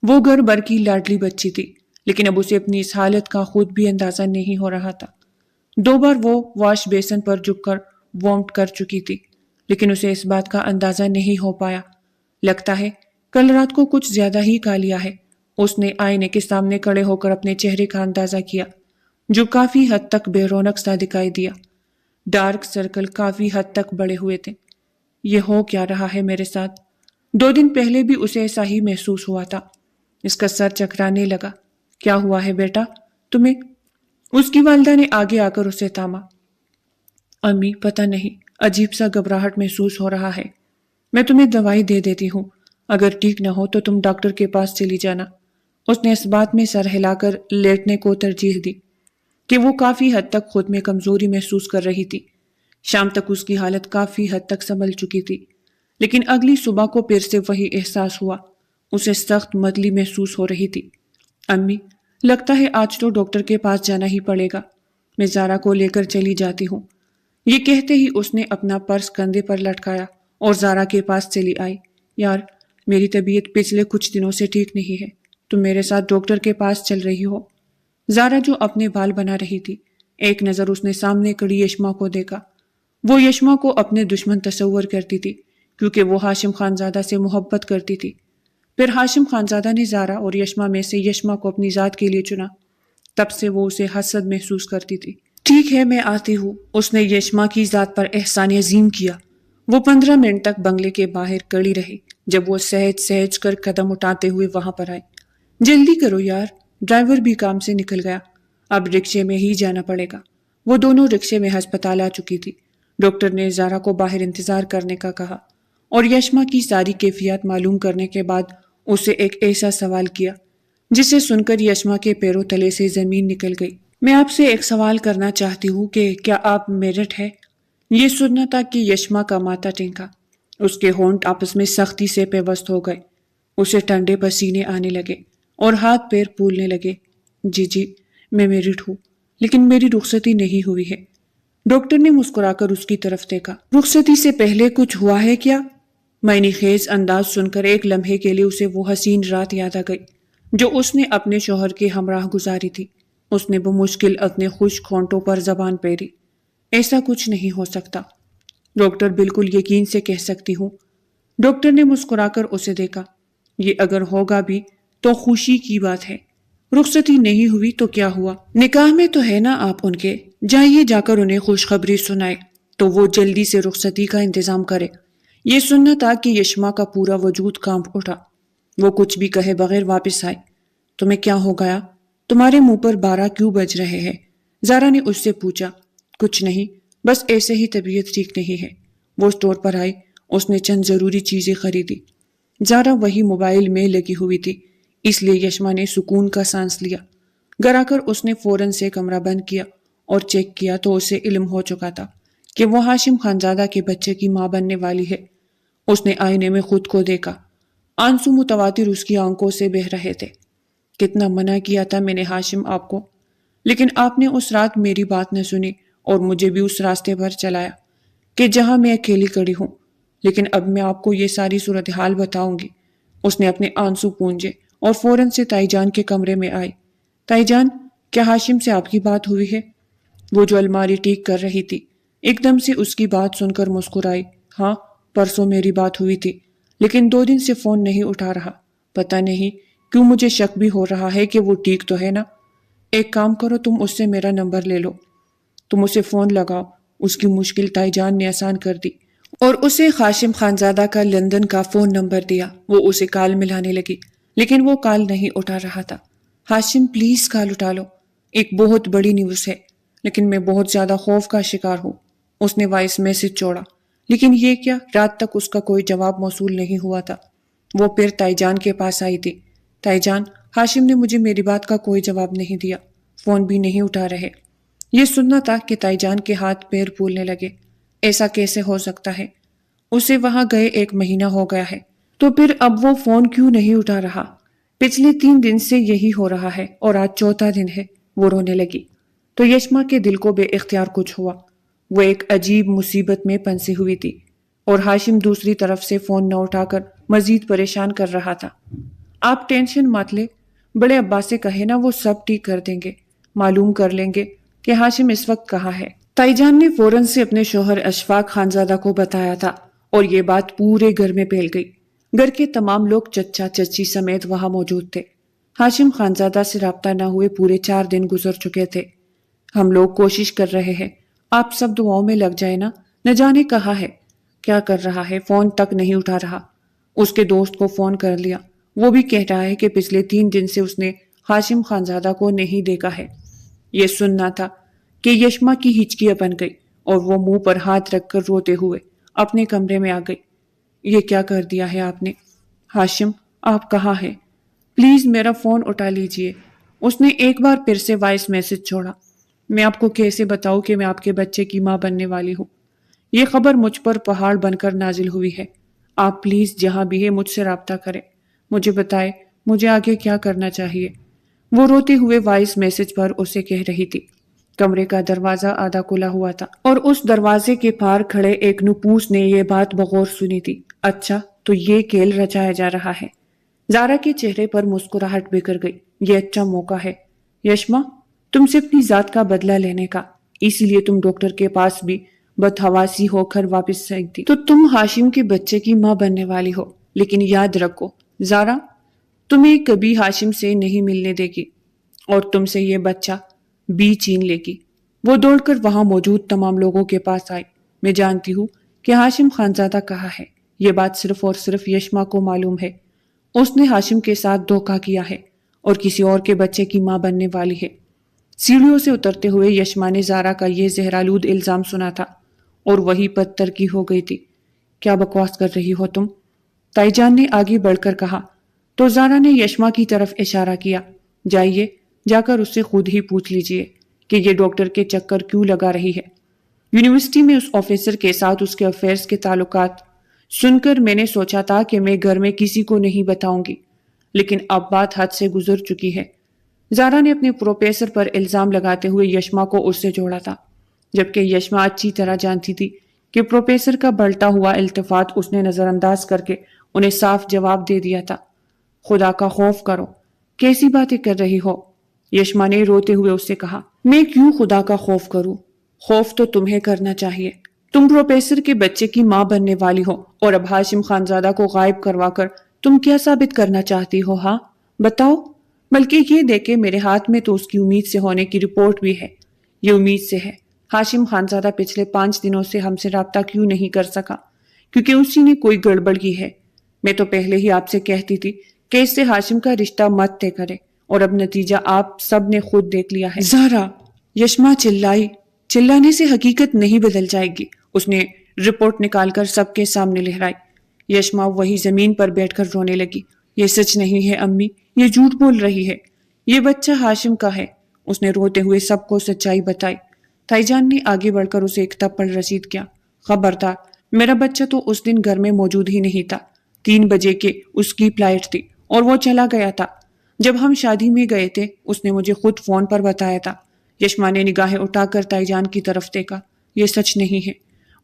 وہ گھر بھر کی لاڈلی بچی تھی، لیکن اب اسے اپنی اس حالت کا خود بھی اندازہ نہیں ہو رہا تھا۔ 2 بار وہ واش بیسن پر جھک کر وامٹ کر چکی تھی، لیکن اسے اس بات کا اندازہ نہیں ہو پایا۔ لگتا ہے کل رات کو کچھ زیادہ ہی کھا لیا ہے۔ اس نے آئینے کے سامنے کھڑے ہو کر اپنے چہرے کا اندازہ کیا جو کافی حد تک بے رونق سا دکھائی دیا۔ ڈارک سرکل کافی حد تک بڑے ہوئے تھے۔ یہ ہو کیا رہا ہے میرے ساتھ؟ 2 دن پہلے بھی اسے ایسا ہی محسوس ہوا تھا۔ اس کا سر چکرانے لگا۔ کیا ہوا ہے بیٹا تمہیں؟ اس کی والدہ نے آگے آ کر اسے تھاما۔ امی پتہ نہیں، عجیب سا گھبراہٹ محسوس ہو رہا ہے، میں تمہیں دوائی دے دیتی ہوں، اگر ٹھیک نہ ہو تو تم ڈاکٹر کے پاس چلی جانا۔ اس نے اس بات میں سر ہلا کر لیٹنے کو ترجیح دی کہ وہ کافی حد تک خود میں کمزوری محسوس کر رہی تھی۔ شام تک اس کی حالت کافی حد تک سنبھل چکی تھی، لیکن اگلی صبح کو پھر سے وہی احساس ہوا۔ اسے سخت متلی محسوس ہو رہی تھی۔ امی لگتا ہے آج تو ڈاکٹر کے پاس جانا ہی پڑے گا، میں زارا کو لے کر چلی جاتی ہوں۔ یہ کہتے ہی اس نے اپنا پرس کندھے پر لٹکایا اور زارا کے پاس چلی آئی۔ یار میری طبیعت پچھلے کچھ دنوں سے ٹھیک نہیں ہے، تم میرے ساتھ ڈاکٹر کے پاس چل رہی ہو؟ زارا جو اپنے بال بنا رہی تھی، ایک نظر اس نے سامنے کھڑی یشما کو دیکھا۔ وہ یشما کو اپنے دشمن تصور کرتی تھی کیونکہ وہ ہاشم خانزادہ سے محبت کرتی تھی۔ پھر ہاشم خانزادہ نے زارا اور یشما میں سے یشما کو اپنی ذات کے لیے چنا، تب سے وہ اسے حسد محسوس کرتی تھی۔ ٹھیک ہے میں آتی ہوں، اس نے یشما کی ذات پر احسان عظیم کیا۔ وہ 15 منٹ تک بنگلے کے باہر کھڑی رہی جب وہ سہج سہج کر قدم اٹھاتے ہوئے وہاں پر آئی۔ جلدی کرو یار، ڈرائیور بھی کام سے نکل گیا، اب رکشے میں ہی جانا پڑے گا۔ وہ دونوں رکشے میں ہسپتال آ چکی تھی۔ ڈاکٹر نے زارا کو باہر انتظار کرنے کا کہا اور یشما کی ساری کیفیات معلوم کرنے کے بعد اسے ایک ایسا سوال کیا جسے سن کر یشما کے پیروں تلے سے زمین نکل گئی۔ میں آپ سے ایک سوال کرنا چاہتی ہوں کہ کیا آپ میرٹ ہے؟ یہ سننا تھا کہ یشما کا ماتھا ٹینکا، اس کے ہونٹ آپس میں سختی سے پیوست ہو گئے، اسے ٹھنڈے پسینے آنے لگے اور ہاتھ پیر پھولنے لگے۔ جی میں میرٹ ہوں، لیکن میری رخصتی نہیں ہوئی ہے۔ ڈاکٹر نے مسکرا کر اس کی طرف دیکھا۔ رخصتی سے پہلے کچھ ہوا ہے کیا؟ معنی خیز انداز سن کر ایک لمحے کے لیے اسے وہ حسین رات یاد آ گئی جو اس نے اپنے شوہر کے ہمراہ گزاری تھی۔ اس نے بمشکل اپنے خشک ہونٹوں پر زبان پھیری۔ ایسا کچھ نہیں ہو سکتا، ڈاکٹر بالکل یقین سے کہہ سکتی ہوں۔ ڈاکٹر نے مسکرا کر اسے دیکھا۔ یہ اگر ہوگا بھی تو خوشی کی بات ہے، رخصتی نہیں ہوئی تو کیا ہوا؟ نکاح میں تو ہے نا آپ ان کے، جائیے جا کر انہیں خوشخبری سنائے تو وہ جلدی سے رخصتی کا انتظام کرے۔ یہ سننا تھا کہ یشما کا پورا وجود کانپ اٹھا۔ وہ کچھ بھی کہے بغیر واپس آئے۔ تمہیں کیا ہو گیا؟ تمہارے منہ پر 12 کیوں بج رہے ہیں؟ زارا نے اس سے پوچھا۔ کچھ نہیں، بس ایسے ہی طبیعت ٹھیک نہیں ہے۔ وہ اسٹور پر آئی، اس نے چند ضروری چیزیں خریدی۔ زارا وہی موبائل میں لگی ہوئی تھی، اس لیے یشما نے سکون کا سانس لیا۔ گھر آ کر اس نے فوراً سے کمرہ بند کیا اور چیک کیا تو اسے علم ہو چکا تھا کہ وہ ہاشم خانزادہ کے بچے کی ماں بننے والی ہے۔ اس نے آئینے میں خود کو دیکھا۔ آنسو متواتر اس کی آنکھوں سے بہہ رہے تھے۔ کتنا منع کیا تھا میں نے ہاشم آپ کو، لیکن آپ نے اس رات میری بات نہ سنی اور مجھے بھی اس راستے پر چلایا کہ جہاں میں اکیلی کھڑی ہوں۔ لیکن اب میں آپ کو یہ ساری صورتحال بتاؤں گی۔ اس نے اپنے آنسو پونجے اور فوراً سے تائی جان کے کمرے میں آئی۔ تائی جان، کیا ہاشم سے آپ کی بات ہوئی ہے؟ وہ جو الماری ٹھیک کر رہی تھی ایک دم سے اس کی بات سن کر مسکرائی۔ ہاں، پرسوں میری بات ہوئی تھی، لیکن 2 دن سے فون نہیں اٹھا رہا۔ پتہ نہیں کیوں مجھے شک بھی ہو رہا ہے کہ وہ ٹھیک تو ہے نا۔ ایک کام کرو، تم اس سے میرا نمبر لے لو، تم اسے فون لگاؤ۔ اس کی مشکل تائی جان نے آسان کر دی اور اسے ہاشم خانزادہ کا لندن کا فون نمبر دیا۔ وہ اسے کال ملانے لگی، لیکن وہ کال نہیں اٹھا رہا تھا۔ ہاشم پلیز کال اٹھا لو، ایک بہت بڑی نیوز ہے، لیکن میں بہت زیادہ خوف کا شکار ہوں۔ اس نے وائس میسج چھوڑا، لیکن یہ کیا، رات تک اس کا کوئی جواب موصول نہیں ہوا تھا۔ وہ پھر تائی جان کے پاس آئی تھی۔ تائی جان، ہاشم نے مجھے میری بات کا کوئی جواب نہیں دیا، فون بھی نہیں اٹھا رہے۔ یہ سننا تھا کہ تائی جان کے ہاتھ پیر پھولنے لگے۔ ایسا کیسے ہو سکتا ہے؟ اسے وہاں گئے 1 مہینہ ہو گیا ہے، تو پھر اب وہ فون کیوں نہیں اٹھا رہا؟ پچھلے 3 دن سے یہی ہو رہا ہے اور آج 4تھا دن ہے۔ وہ رونے لگی تو یشما کے دل کو بے اختیار کچھ ہوا۔ وہ ایک عجیب مصیبت میں پھنسی ہوئی تھی اور ہاشم دوسری طرف سے فون نہ اٹھا کر مزید پریشان کر رہا تھا۔ آپ ٹینشن مت لے، بڑے ابا سے کہے نا، وہ سب ٹھیک کر دیں گے، معلوم کر لیں گے کہ ہاشم اس وقت کہاں ہے۔ تائی جان نے فوراً سے اپنے شوہر اشفاق خانزادہ کو بتایا تھا اور یہ بات پورے گھر میں پھیل گئی۔ گھر کے تمام لوگ چچا چچی سمیت وہاں موجود تھے۔ ہاشم خانزادہ سے رابطہ نہ ہوئے پورے 4 دن گزر چکے تھے۔ ہم لوگ کوشش کر رہے ہیں، آپ سب دعاؤں میں لگ جائے نا۔ نہ جانے کہاں ہے، کیا کر رہا ہے، فون تک نہیں اٹھا رہا۔ اس کے دوست کو فون کر لیا، وہ بھی کہہ رہا ہے کہ پچھلے 3 دن سے اس نے ہاشم خانزادہ کو نہیں دیکھا ہے۔ یہ سننا تھا کہ یشما کی ہچکیاں بن گئی اور وہ منہ پر ہاتھ رکھ کر روتے ہوئے اپنے کمرے میں آ گئی۔ یہ کیا کر دیا ہے آپ نے؟ ہاشم، آپ کہاں ہیں؟ پلیز میرا فون اٹھا لیجئے۔ اس نے ایک بار پھر سے وائس میسج چھوڑا۔ میں آپ کو کیسے بتاؤں کہ میں آپ کے بچے کی ماں بننے والی ہوں؟ یہ خبر مجھ پر پہاڑ بن کر نازل ہوئی ہے۔ آپ پلیز جہاں بھی ہے مجھ سے رابطہ کریں، مجھے بتائے مجھے آگے کیا کرنا چاہیے۔ وہ روتے ہوئے وائس میسج پر اسے کہہ رہی تھی۔ کمرے کا دروازہ آدھا کھلا ہوا تھا اور اس دروازے کے پار کھڑے ایک نپوس نے یہ بات بغور سنی تھی۔ اچھا، تو یہ کھیل رچایا جا رہا ہے۔ زارا کے چہرے پر مسکراہٹ بکھر گئی۔ یہ اچھا موقع ہے یشما تم سے اپنی ذات کا بدلہ لینے کا، اسی لیے تم ڈاکٹر کے پاس بھی بدحواسی ہو کر واپس آئی تھی۔ تو تم ہاشم کے بچے کی ماں بننے والی ہو، لیکن یاد رکھو زارا، تمہیں کبھی ہاشم سے نہیں ملنے دے گی اور تم سے یہ بچہ بھی چھین لے گی۔ وہ دوڑ کر وہاں موجود تمام لوگوں کے پاس آئی۔ میں جانتی ہوں کہ ہاشم خانزادہ کہاں ہے، یہ بات صرف اور صرف یشما کو معلوم ہے۔ اس نے ہاشم کے ساتھ دھوکہ کیا ہے اور کسی اور کے بچے کی ماں بننے والی ہے۔ سیڑھیوں سے اترتے ہوئے یشما نے زارا کا یہ زہرآلود الزام سنا تھا اور وہی پتھر کی ہو گئی تھی۔ کیا بکواس کر رہی ہو تم؟ تائی جان نے آگے بڑھ کر کہا تو زارا نے یشما کی طرف اشارہ کیا۔ جائیے، جا کر اس سے خود ہی پوچھ لیجئے کہ یہ ڈاکٹر کے چکر کیوں لگا رہی ہے۔ یونیورسٹی میں اس آفیسر کے ساتھ اس کے افیئرز کے تعلقات سن کر میں نے سوچا تھا کہ میں گھر میں کسی کو نہیں بتاؤں گی، لیکن اب بات حد سے گزر چکی ہے۔ زارا نے اپنے پروفیسر پر الزام لگاتے ہوئے یشما کو اس سے جوڑا تھا، جبکہ یشما اچھی طرح جانتی تھی کہ پروفیسر کا بڑھتا ہوا التفات اس نے نظر انداز کر کے انہیں صاف جواب دے دیا تھا۔ خدا کا خوف کرو، کیسی باتیں کر رہی ہو؟ یشما نے روتے ہوئے اس سے کہا۔ میں کیوں خدا کا خوف کروں؟ خوف تو تمہیں کرنا چاہیے۔ تم پروفیسر کے بچے کی ماں بننے والی ہو اور اب ہاشم خانزادہ کو غائب کروا کر تم کیا ثابت کرنا چاہتی ہو؟ ہاں بتاؤ۔ بلکہ یہ دیکھے میرے ہاتھ میں تو اس کی امید سے ہونے کی رپورٹ بھی ہے۔ یہ امید سے ہے ہاشم خانزادہ پچھلے 5 دنوں سے ہم سے رابطہ کیوں نہیں کر سکا؟ کیونکہ اسی نے کوئی گڑبڑ کی ہے۔ میں تو پہلے ہی آپ سے کہتی تھی کہ اس سے ہاشم کا رشتہ مت طے کرے، اور اب نتیجہ آپ سب نے خود دیکھ لیا ہے۔ زارا، یشما چلائی۔ چلانے سے حقیقت نہیں بدل جائے گی۔ اس نے رپورٹ نکال کر سب کے سامنے لہرائی۔ یشما وہی زمین پر بیٹھ کر رونے لگی۔ یہ سچ نہیں ہے امی، یہ جھوٹ بول رہی ہے، یہ بچہ ہاشم کا ہے۔ اس نے روتے ہوئے سب کو سچائی بتائی۔ تائی جان نے آگے بڑھ کر اسے ایک تھپڑ رسید کیا۔ خبردار، میرا بچہ تو اس دن گھر میں موجود ہی نہیں تھا۔ 3 بجے کے اس کی فلائٹ تھی اور وہ چلا گیا تھا۔ جب ہم شادی میں گئے تھے اس نے مجھے خود فون پر بتایا تھا۔ یشما نے نگاہیں اٹھا کر تائی جان کی طرف دیکھا۔ یہ سچ نہیں ہے،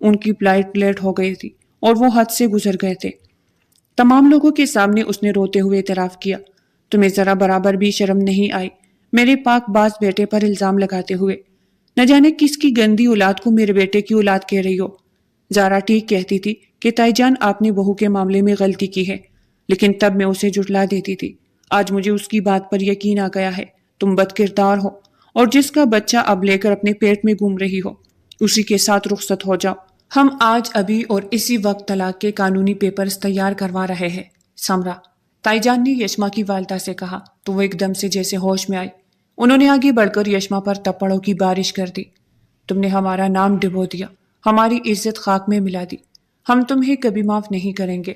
ان کی فلائٹ لیٹ ہو گئی تھی اور وہ حد سے گزر گئے تھے۔ تمام لوگوں کے سامنے اس نے روتے ہوئے اعتراف کیا۔ تمہیں ذرا برابر بھی شرم نہیں آئی میرے پاک باز بیٹے پر الزام لگاتے ہوئے؟ نہ جانے کس کی گندی اولاد کو میرے بیٹے کی اولاد کہہ رہی ہو۔ زارا ٹھیک کہتی تھی کہ تائی جان آپ نے بہو کے معاملے میں غلطی کی ہے، لیکن تب میں اسے جھٹلا دیتی تھی۔ آج مجھے اس کی بات پر یقین آ گیا ہے۔ تم بد کردار ہو اور جس کا بچہ اب لے کر اپنے پیٹ میں گھوم رہی ہو اسی کے ساتھ رخصت ہو جاؤ۔ ہم آج ابھی اور اسی وقت طلاق کے قانونی پیپرز تیار کروا رہے ہیں۔ سمرا، تائی جان نے یشما کی والدہ سے کہا تو وہ ایک دم سے جیسے ہوش میں آئی۔ انہوں نے آگے بڑھ کر یشما پر تپڑوں کی بارش کر دی۔ تم نے ہمارا نام ڈبو دیا، ہماری عزت خاک میں ملا دی، ہم تمہیں کبھی معاف نہیں کریں گے۔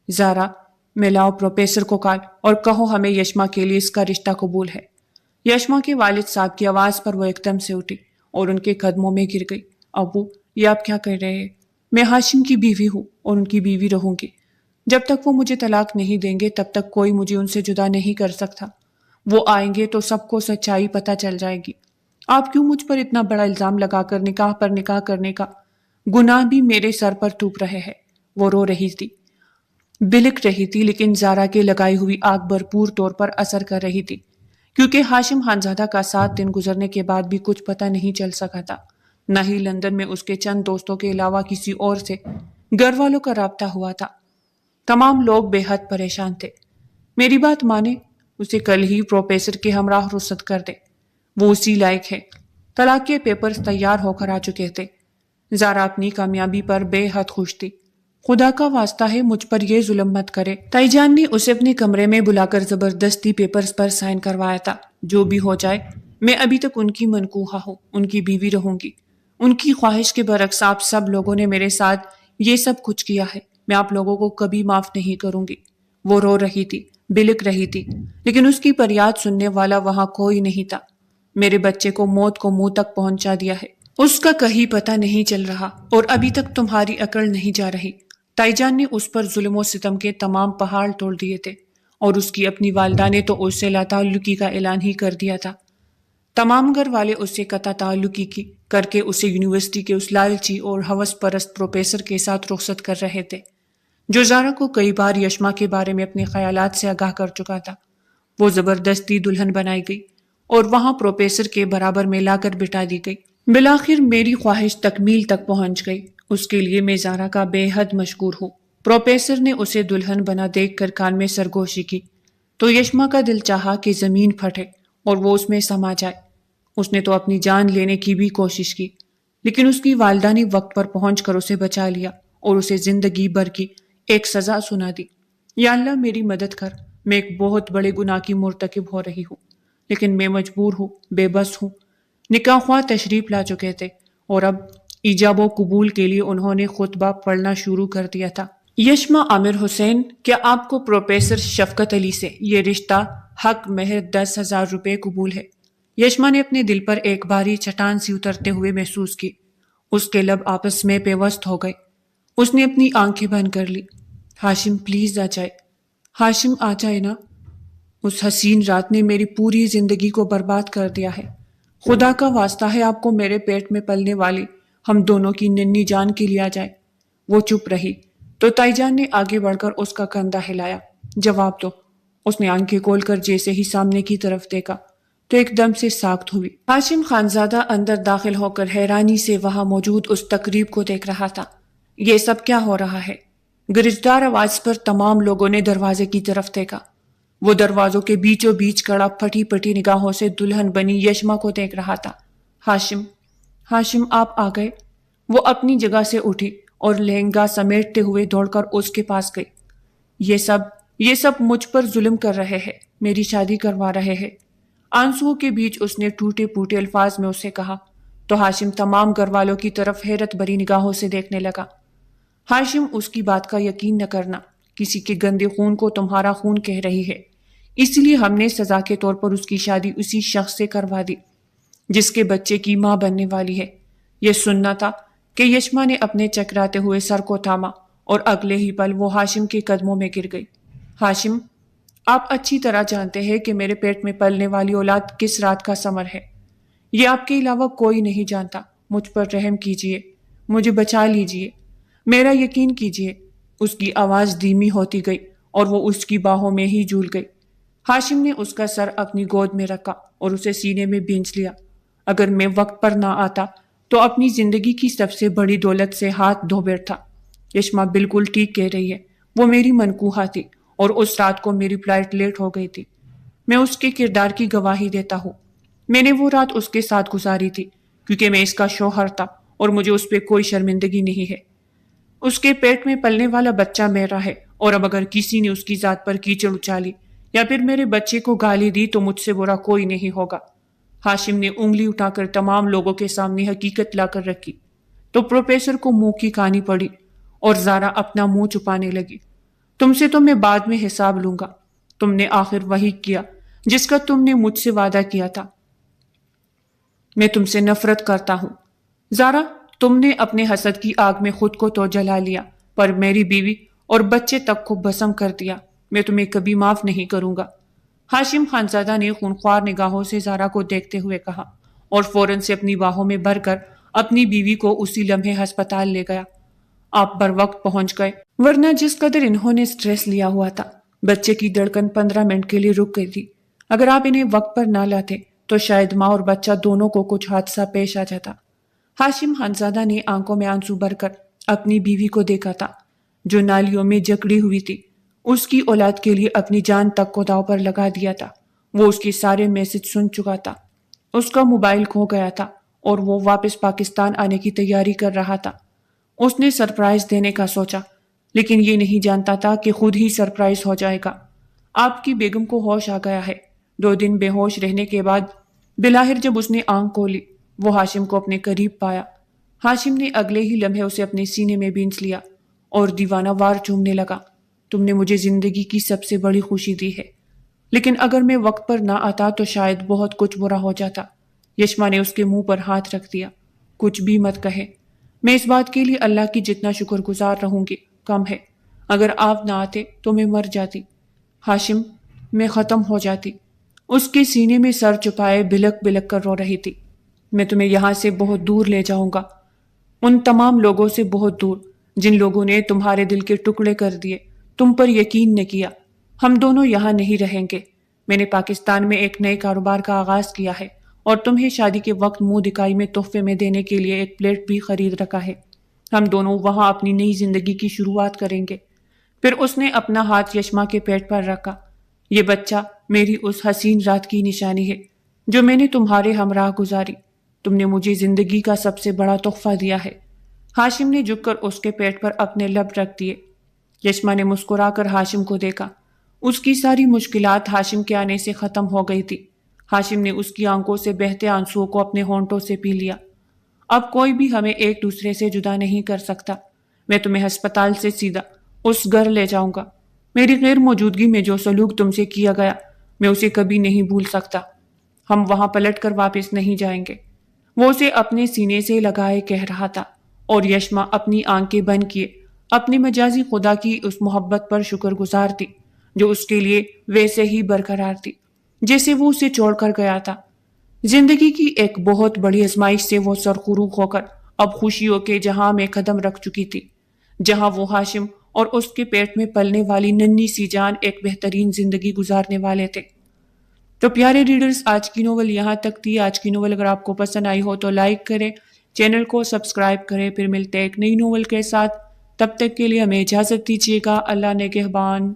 زارا، ملاؤ پروفیسر کو کال اور کہو ہمیں یشما کے لیے اس کا رشتہ قبول ہے۔ یشما کے والد صاحب کی آواز پر وہ ایک دم سے اٹھی اور ان کے قدموں میں گر گئی۔ ابو، یہ آپ کیا کر رہے ہیں؟ میں ہاشم کی بیوی ہوں اور ان کی بیوی رہوں گی۔ جب تک وہ مجھے طلاق نہیں دیں گے تب تک کوئی مجھے ان سے جدا نہیں کر سکتا۔ وہ آئیں گے تو سب کو سچائی پتہ چل جائے گی۔ آپ کیوں مجھ پر اتنا بڑا الزام لگا کر نکاح پر نکاح کرنے کا گناہ بھی میرے سر پر تھوپ رہے ہیں؟ وہ رو رہی تھی، بلک رہی تھی، لیکن زارا کے لگائی ہوئی آگ بھرپور طور پر اثر کر رہی تھی، کیونکہ ہاشم خانزادہ کا 7 دن گزرنے کے بعد بھی کچھ پتہ نہیں چل سکا تھا۔ نہ ہی لندن میں اس کے چند دوستوں کے علاوہ کسی اور سے گھر والوں کا رابطہ ہوا تھا۔ تمام لوگ بے حد پریشان تھے۔ میری بات مانے، اسے کل ہی پروفیسر کے ہمراہ رخصت کر دے، وہ اسی لائق ہے۔ طلاق کے پیپرز تیار ہو کر آ چکے تھے۔ زارا اپنی کامیابی پر بے حد خوش تھی۔ خدا کا واسطہ ہے مجھ پر یہ ظلم مت کرے۔ تائی جان نے اسے اپنے کمرے میں بلا کر زبردستی پیپرز پر سائن کروایا تھا۔ جو بھی ہو جائے، میں ابھی تک ان کی منکوحہ ہوں، ان کی بیوی رہوں گی۔ ان کی خواہش کے برعکس آپ سب لوگوں نے میرے ساتھ یہ سب کچھ کیا ہے، میں آپ لوگوں کو کبھی معاف نہیں کروں گی۔ وہ رو رہی تھی، بلک رہی تھی، لیکن اس کی فریاد سننے والا وہاں کوئی نہیں تھا۔ میرے بچے کو موت کو منہ تک پہنچا دیا ہے، اس کا کہیں پتہ نہیں چل رہا اور ابھی تک تمہاری عقل نہیں جا رہی۔ تائی جان نے اس پر ظلم و ستم کے تمام پہاڑ توڑ دیے تھے اور اس کی اپنی والدہ نے تو اس سے لا تعلقی کا اعلان ہی کر دیا تھا۔ تمام گھر والے اس سے قطع تعلقی کی کر کے اسے یونیورسٹی کے اس لالچی اور ہوس پرست پروفیسر کے ساتھ رخصت کر رہے تھے، جو زارا کو کئی بار یشما کے بارے میں اپنے خیالات سے آگاہ کر چکا تھا۔ وہ زبردستی دلہن بنائی گئی اور وہاں پروفیسر کے برابر میں لا کر بٹھا دی گئی۔ بالآخر میری خواہش تکمیل تک پہنچ گئی، اس کے لیے میں زارا کا بے حد مشکور ہوں۔ پروفیسر نے اسے دلہن بنا دیکھ کر کان میں سرگوشی کی تو یشما کا دل چاہا کہ زمین پھٹے اور وہ اس میں سما جائے۔ اس نے تو اپنی جان لینے کی بھی کوشش کی، لیکن اس کی والدہ نے وقت پر پہنچ کر اسے بچا لیا اور اسے زندگی بھر کی ایک سزا سنا دی۔ یا اللہ میری مدد کر، میں ایک بہت بڑے گناہ کی مرتکب ہو رہی ہوں، لیکن میں مجبور ہوں، بے بس ہوں۔ نکاح خواہ تشریف لا چکے تھے اور اب ایجاب و قبول کے لیے انہوں نے خطبہ پڑھنا شروع کر دیا تھا۔ یشما عامر حسین، کیا آپ کو پروفیسر شفقت علی سے یہ رشتہ حق مہر 10,000 روپے قبول ہے؟ یشما نے اپنے دل پر ایک باری چٹان سی اترتے ہوئے محسوس کی۔ اس کے لب آپس میں پیوست ہو گئے۔ اس نے اپنی آنکھیں بند کر لی۔ ہاشم پلیز آ جائے، ہاشم آ جائے نا۔ اس حسین رات نے میری پوری زندگی کو برباد کر دیا ہے۔ خدا کا واسطہ ہے آپ کو میرے پیٹ میں پلنے والی ہم دونوں کی ننھی جان کے لیے آ جائے۔ وہ چپ رہی تو تائی جان نے آگے بڑھ کر اس کا کندھا ہلایا۔ جواب دو۔ اس نے آنکھیں کھول کر جیسے ہی سامنے کی طرف دیکھا تو ایک دم سے ساکت ہوئی۔ ہاشم خانزادہ اندر داخل ہو کر حیرانی سے وہاں موجود اس تقریب کو دیکھ رہا تھا۔ یہ سب کیا ہو رہا ہے؟ گرجدار آواز پر تمام لوگوں نے دروازے کی طرف دیکھا۔ وہ دروازوں کے بیچوں بیچ کھڑا پھٹی پھٹی نگاہوں سے دلہن بنی یشما کو دیکھ رہا تھا۔ ہاشم آپ آ گئے۔ وہ اپنی جگہ سے اٹھی اور لہنگا سمیٹتے ہوئے دوڑ کر اس کے پاس گئی۔ یہ سب مجھ پر ظلم کر رہے ہیں، میری شادی کروا رہے ہیں۔ آنسوؤں کے بیچ اس نے ٹوٹے پھوٹے الفاظ میں اسے کہا تو ہاشم تمام گھر والوں کی طرف حیرت بھری نگاہوں سے دیکھنے لگا۔ ہاشم، اس کی بات کا یقین نہ کرنا، کسی کے گندے خون کو تمہارا خون کہہ رہی ہے، اس لیے ہم نے سزا کے طور پر اس کی شادی اسی شخص سے کروا دی۔ جس کے بچے کی ماں بننے والی ہے۔ یہ سننا تھا کہ یشما نے اپنے چکراتے ہوئے سر کو تھاما اور اگلے ہی پل وہ ہاشم کے قدموں میں گر گئی۔ ہاشم، آپ اچھی طرح جانتے ہیں کہ میرے پیٹ میں پلنے والی اولاد کس رات کا ثمر ہے۔ یہ آپ کے علاوہ کوئی نہیں جانتا۔ مجھ پر رحم کیجئے، مجھے بچا لیجئے، میرا یقین کیجئے۔ اس کی آواز دھیمی ہوتی گئی اور وہ اس کی باہوں میں ہی جھول گئی۔ ہاشم نے اس کا سر اپنی گود میں رکھا اور اسے سینے میں بھینچ لیا۔ اگر میں وقت پر نہ آتا تو اپنی زندگی کی سب سے بڑی دولت سے ہاتھ دھو بیٹھتا۔ یشما بالکل ٹھیک کہہ رہی ہے، وہ میری منکوہا تھی اور اس رات کو میری فلائٹ لیٹ ہو گئی تھی۔ میں اس کے کردار کی گواہی دیتا ہوں۔ میں نے وہ رات اس کے ساتھ گزاری تھی کیونکہ میں اس کا شوہر تھا اور مجھے اس پہ کوئی شرمندگی نہیں ہے۔ اس کے پیٹ میں پلنے والا بچہ میرا ہے، اور اب اگر کسی نے اس کی ذات پر کیچڑ اچالی یا پھر میرے بچے کو گالی دی تو مجھ سے برا کوئی نہیں ہوگا۔ ہاشم نے انگلی اٹھا کر تمام لوگوں کے سامنے حقیقت لا کر رکھی تو پروفیسر کو منہ کی کہانی پڑی اور زارا اپنا منہ چھپانے لگی۔ تم سے تو میں بعد میں حساب لوں گا۔ تم نے آخر وہی کیا جس کا تم نے مجھ سے وعدہ کیا تھا۔ میں تم سے نفرت کرتا ہوں۔ زارا، تم نے اپنے حسد کی آگ میں خود کو تو جلا لیا، پر میری بیوی اور بچے تک کو بھسم کر دیا۔ میں تمہیں کبھی معاف نہیں کروں گا۔ ہاشم خانزادہ نے خونخوار نگاہوں سے زارا کو دیکھتے ہوئے کہا اور فوراً سے اپنی باہوں میں بھر کر اپنی بیوی کو اسی لمحے ہسپتال لے گیا۔ آپ بر وقت پہنچ گئے، ورنہ جس قدر انہوں نے سٹریس لیا ہوا تھا، بچے کی دھڑکن 15 منٹ کے لیے رک گئی تھی۔ اگر آپ انہیں وقت پر نہ لاتے تو شاید ماں اور بچہ دونوں کو کچھ حادثہ پیش آ جاتا۔ ہاشم خانزادہ نے آنکھوں میں آنسو بھر کر اپنی بیوی کو دیکھا تھا جو نالیوں میں جکڑی ہوئی تھی۔ اس کی اولاد کے لیے اپنی جان تک کو داؤ پر لگا دیا تھا۔ وہ اس کے سارے میسج سن چکا تھا۔ اس کا موبائل کھو گیا تھا اور وہ واپس پاکستان آنے کی تیاری کر رہا تھا۔ اس نے سرپرائز دینے کا سوچا، لیکن یہ نہیں جانتا تھا کہ خود ہی سرپرائز ہو جائے گا۔ آپ کی بیگم کو ہوش آ گیا ہے۔ 2 دن بے ہوش رہنے کے بعد بلاخر جب اس نے آنکھ کھولی، وہ ہاشم کو اپنے قریب پایا۔ ہاشم نے اگلے ہی لمحے اسے اپنے سینے میں بھینچ لیا اور دیوانہ وار چومنے لگا۔ تم نے مجھے زندگی کی سب سے بڑی خوشی دی ہے، لیکن اگر میں وقت پر نہ آتا تو شاید بہت کچھ برا ہو جاتا۔ یشما نے اس کے منہ پر ہاتھ رکھ دیا۔ کچھ بھی مت کہے، میں اس بات کے لیے اللہ کی جتنا شکر گزار رہوں گی کم ہے۔ اگر آپ نہ آتے تو میں مر جاتی۔ ہاشم، میں ختم ہو جاتی۔ اس کے سینے میں سر چھپائے بلک بلک کر رو رہی تھی۔ میں تمہیں یہاں سے بہت دور لے جاؤں گا، ان تمام لوگوں سے بہت دور جن لوگوں نے تمہارے دل کے ٹکڑے کر دیے، تم پر یقین نہ کیا۔ ہم دونوں یہاں نہیں رہیں گے۔ میں نے پاکستان میں ایک نئے کاروبار کا آغاز کیا ہے اور تمہیں شادی کے وقت منہ دکھائی میں تحفے میں دینے کے لیے ایک پلیٹ بھی خرید رکھا ہے۔ ہم دونوں وہاں اپنی نئی زندگی کی شروعات کریں گے۔ پھر اس نے اپنا ہاتھ یشما کے پیٹ پر رکھا۔ یہ بچہ میری اس حسین رات کی نشانی ہے جو میں نے تمہارے ہمراہ گزاری۔ تم نے مجھے زندگی کا سب سے بڑا تحفہ دیا ہے۔ ہاشم نے جھک کر اس کے پیٹ پر اپنے لب رکھ دیے۔ یشما نے مسکرا کر ہاشم کو دیکھا۔ اس کی ساری مشکلات ہاشم کے آنے سے ختم ہو گئی تھی۔ ہاشم نے اس کی آنکھوں سے بہتے آنسوؤں کو اپنے ہونٹوں سے پی لیا۔ اب کوئی بھی ہمیں ایک دوسرے سے جدا نہیں کر سکتا۔ میں تمہیں ہسپتال سے سیدھا اس گھر لے جاؤں گا۔ میری غیر موجودگی میں جو سلوک تم سے کیا گیا، میں اسے کبھی نہیں بھول سکتا۔ ہم وہاں پلٹ کر واپس نہیں جائیں گے۔ وہ اسے اپنے سینے سے لگائے کہہ رہا تھا اور یشما اپنی آنکھیں بند کیے اپنی مجازی خدا کی اس محبت پر شکر گزار تھی جو اس کے لیے ویسے ہی برقرار تھی جیسے وہ اسے چھوڑ کر گیا تھا۔ زندگی کی ایک بہت بڑی آزمائش سے وہ سرخروش ہو کر اب خوشیوں کے جہاں میں قدم رکھ چکی تھی، جہاں وہ ہاشم اور اس کے پیٹ میں پلنے والی ننھی سی جان ایک بہترین زندگی گزارنے والے تھے۔ تو پیارے ریڈرز، آج کی ناول یہاں تک تھی۔ آج کی ناول اگر آپ کو پسند آئی ہو تو لائک کریں، چینل کو سبسکرائب کریں۔ پھر ملتے ہیں ایک نئی ناول کے ساتھ، تب تک کے لیے ہمیں اجازت دیجیے گا۔ اللہ نگہبان۔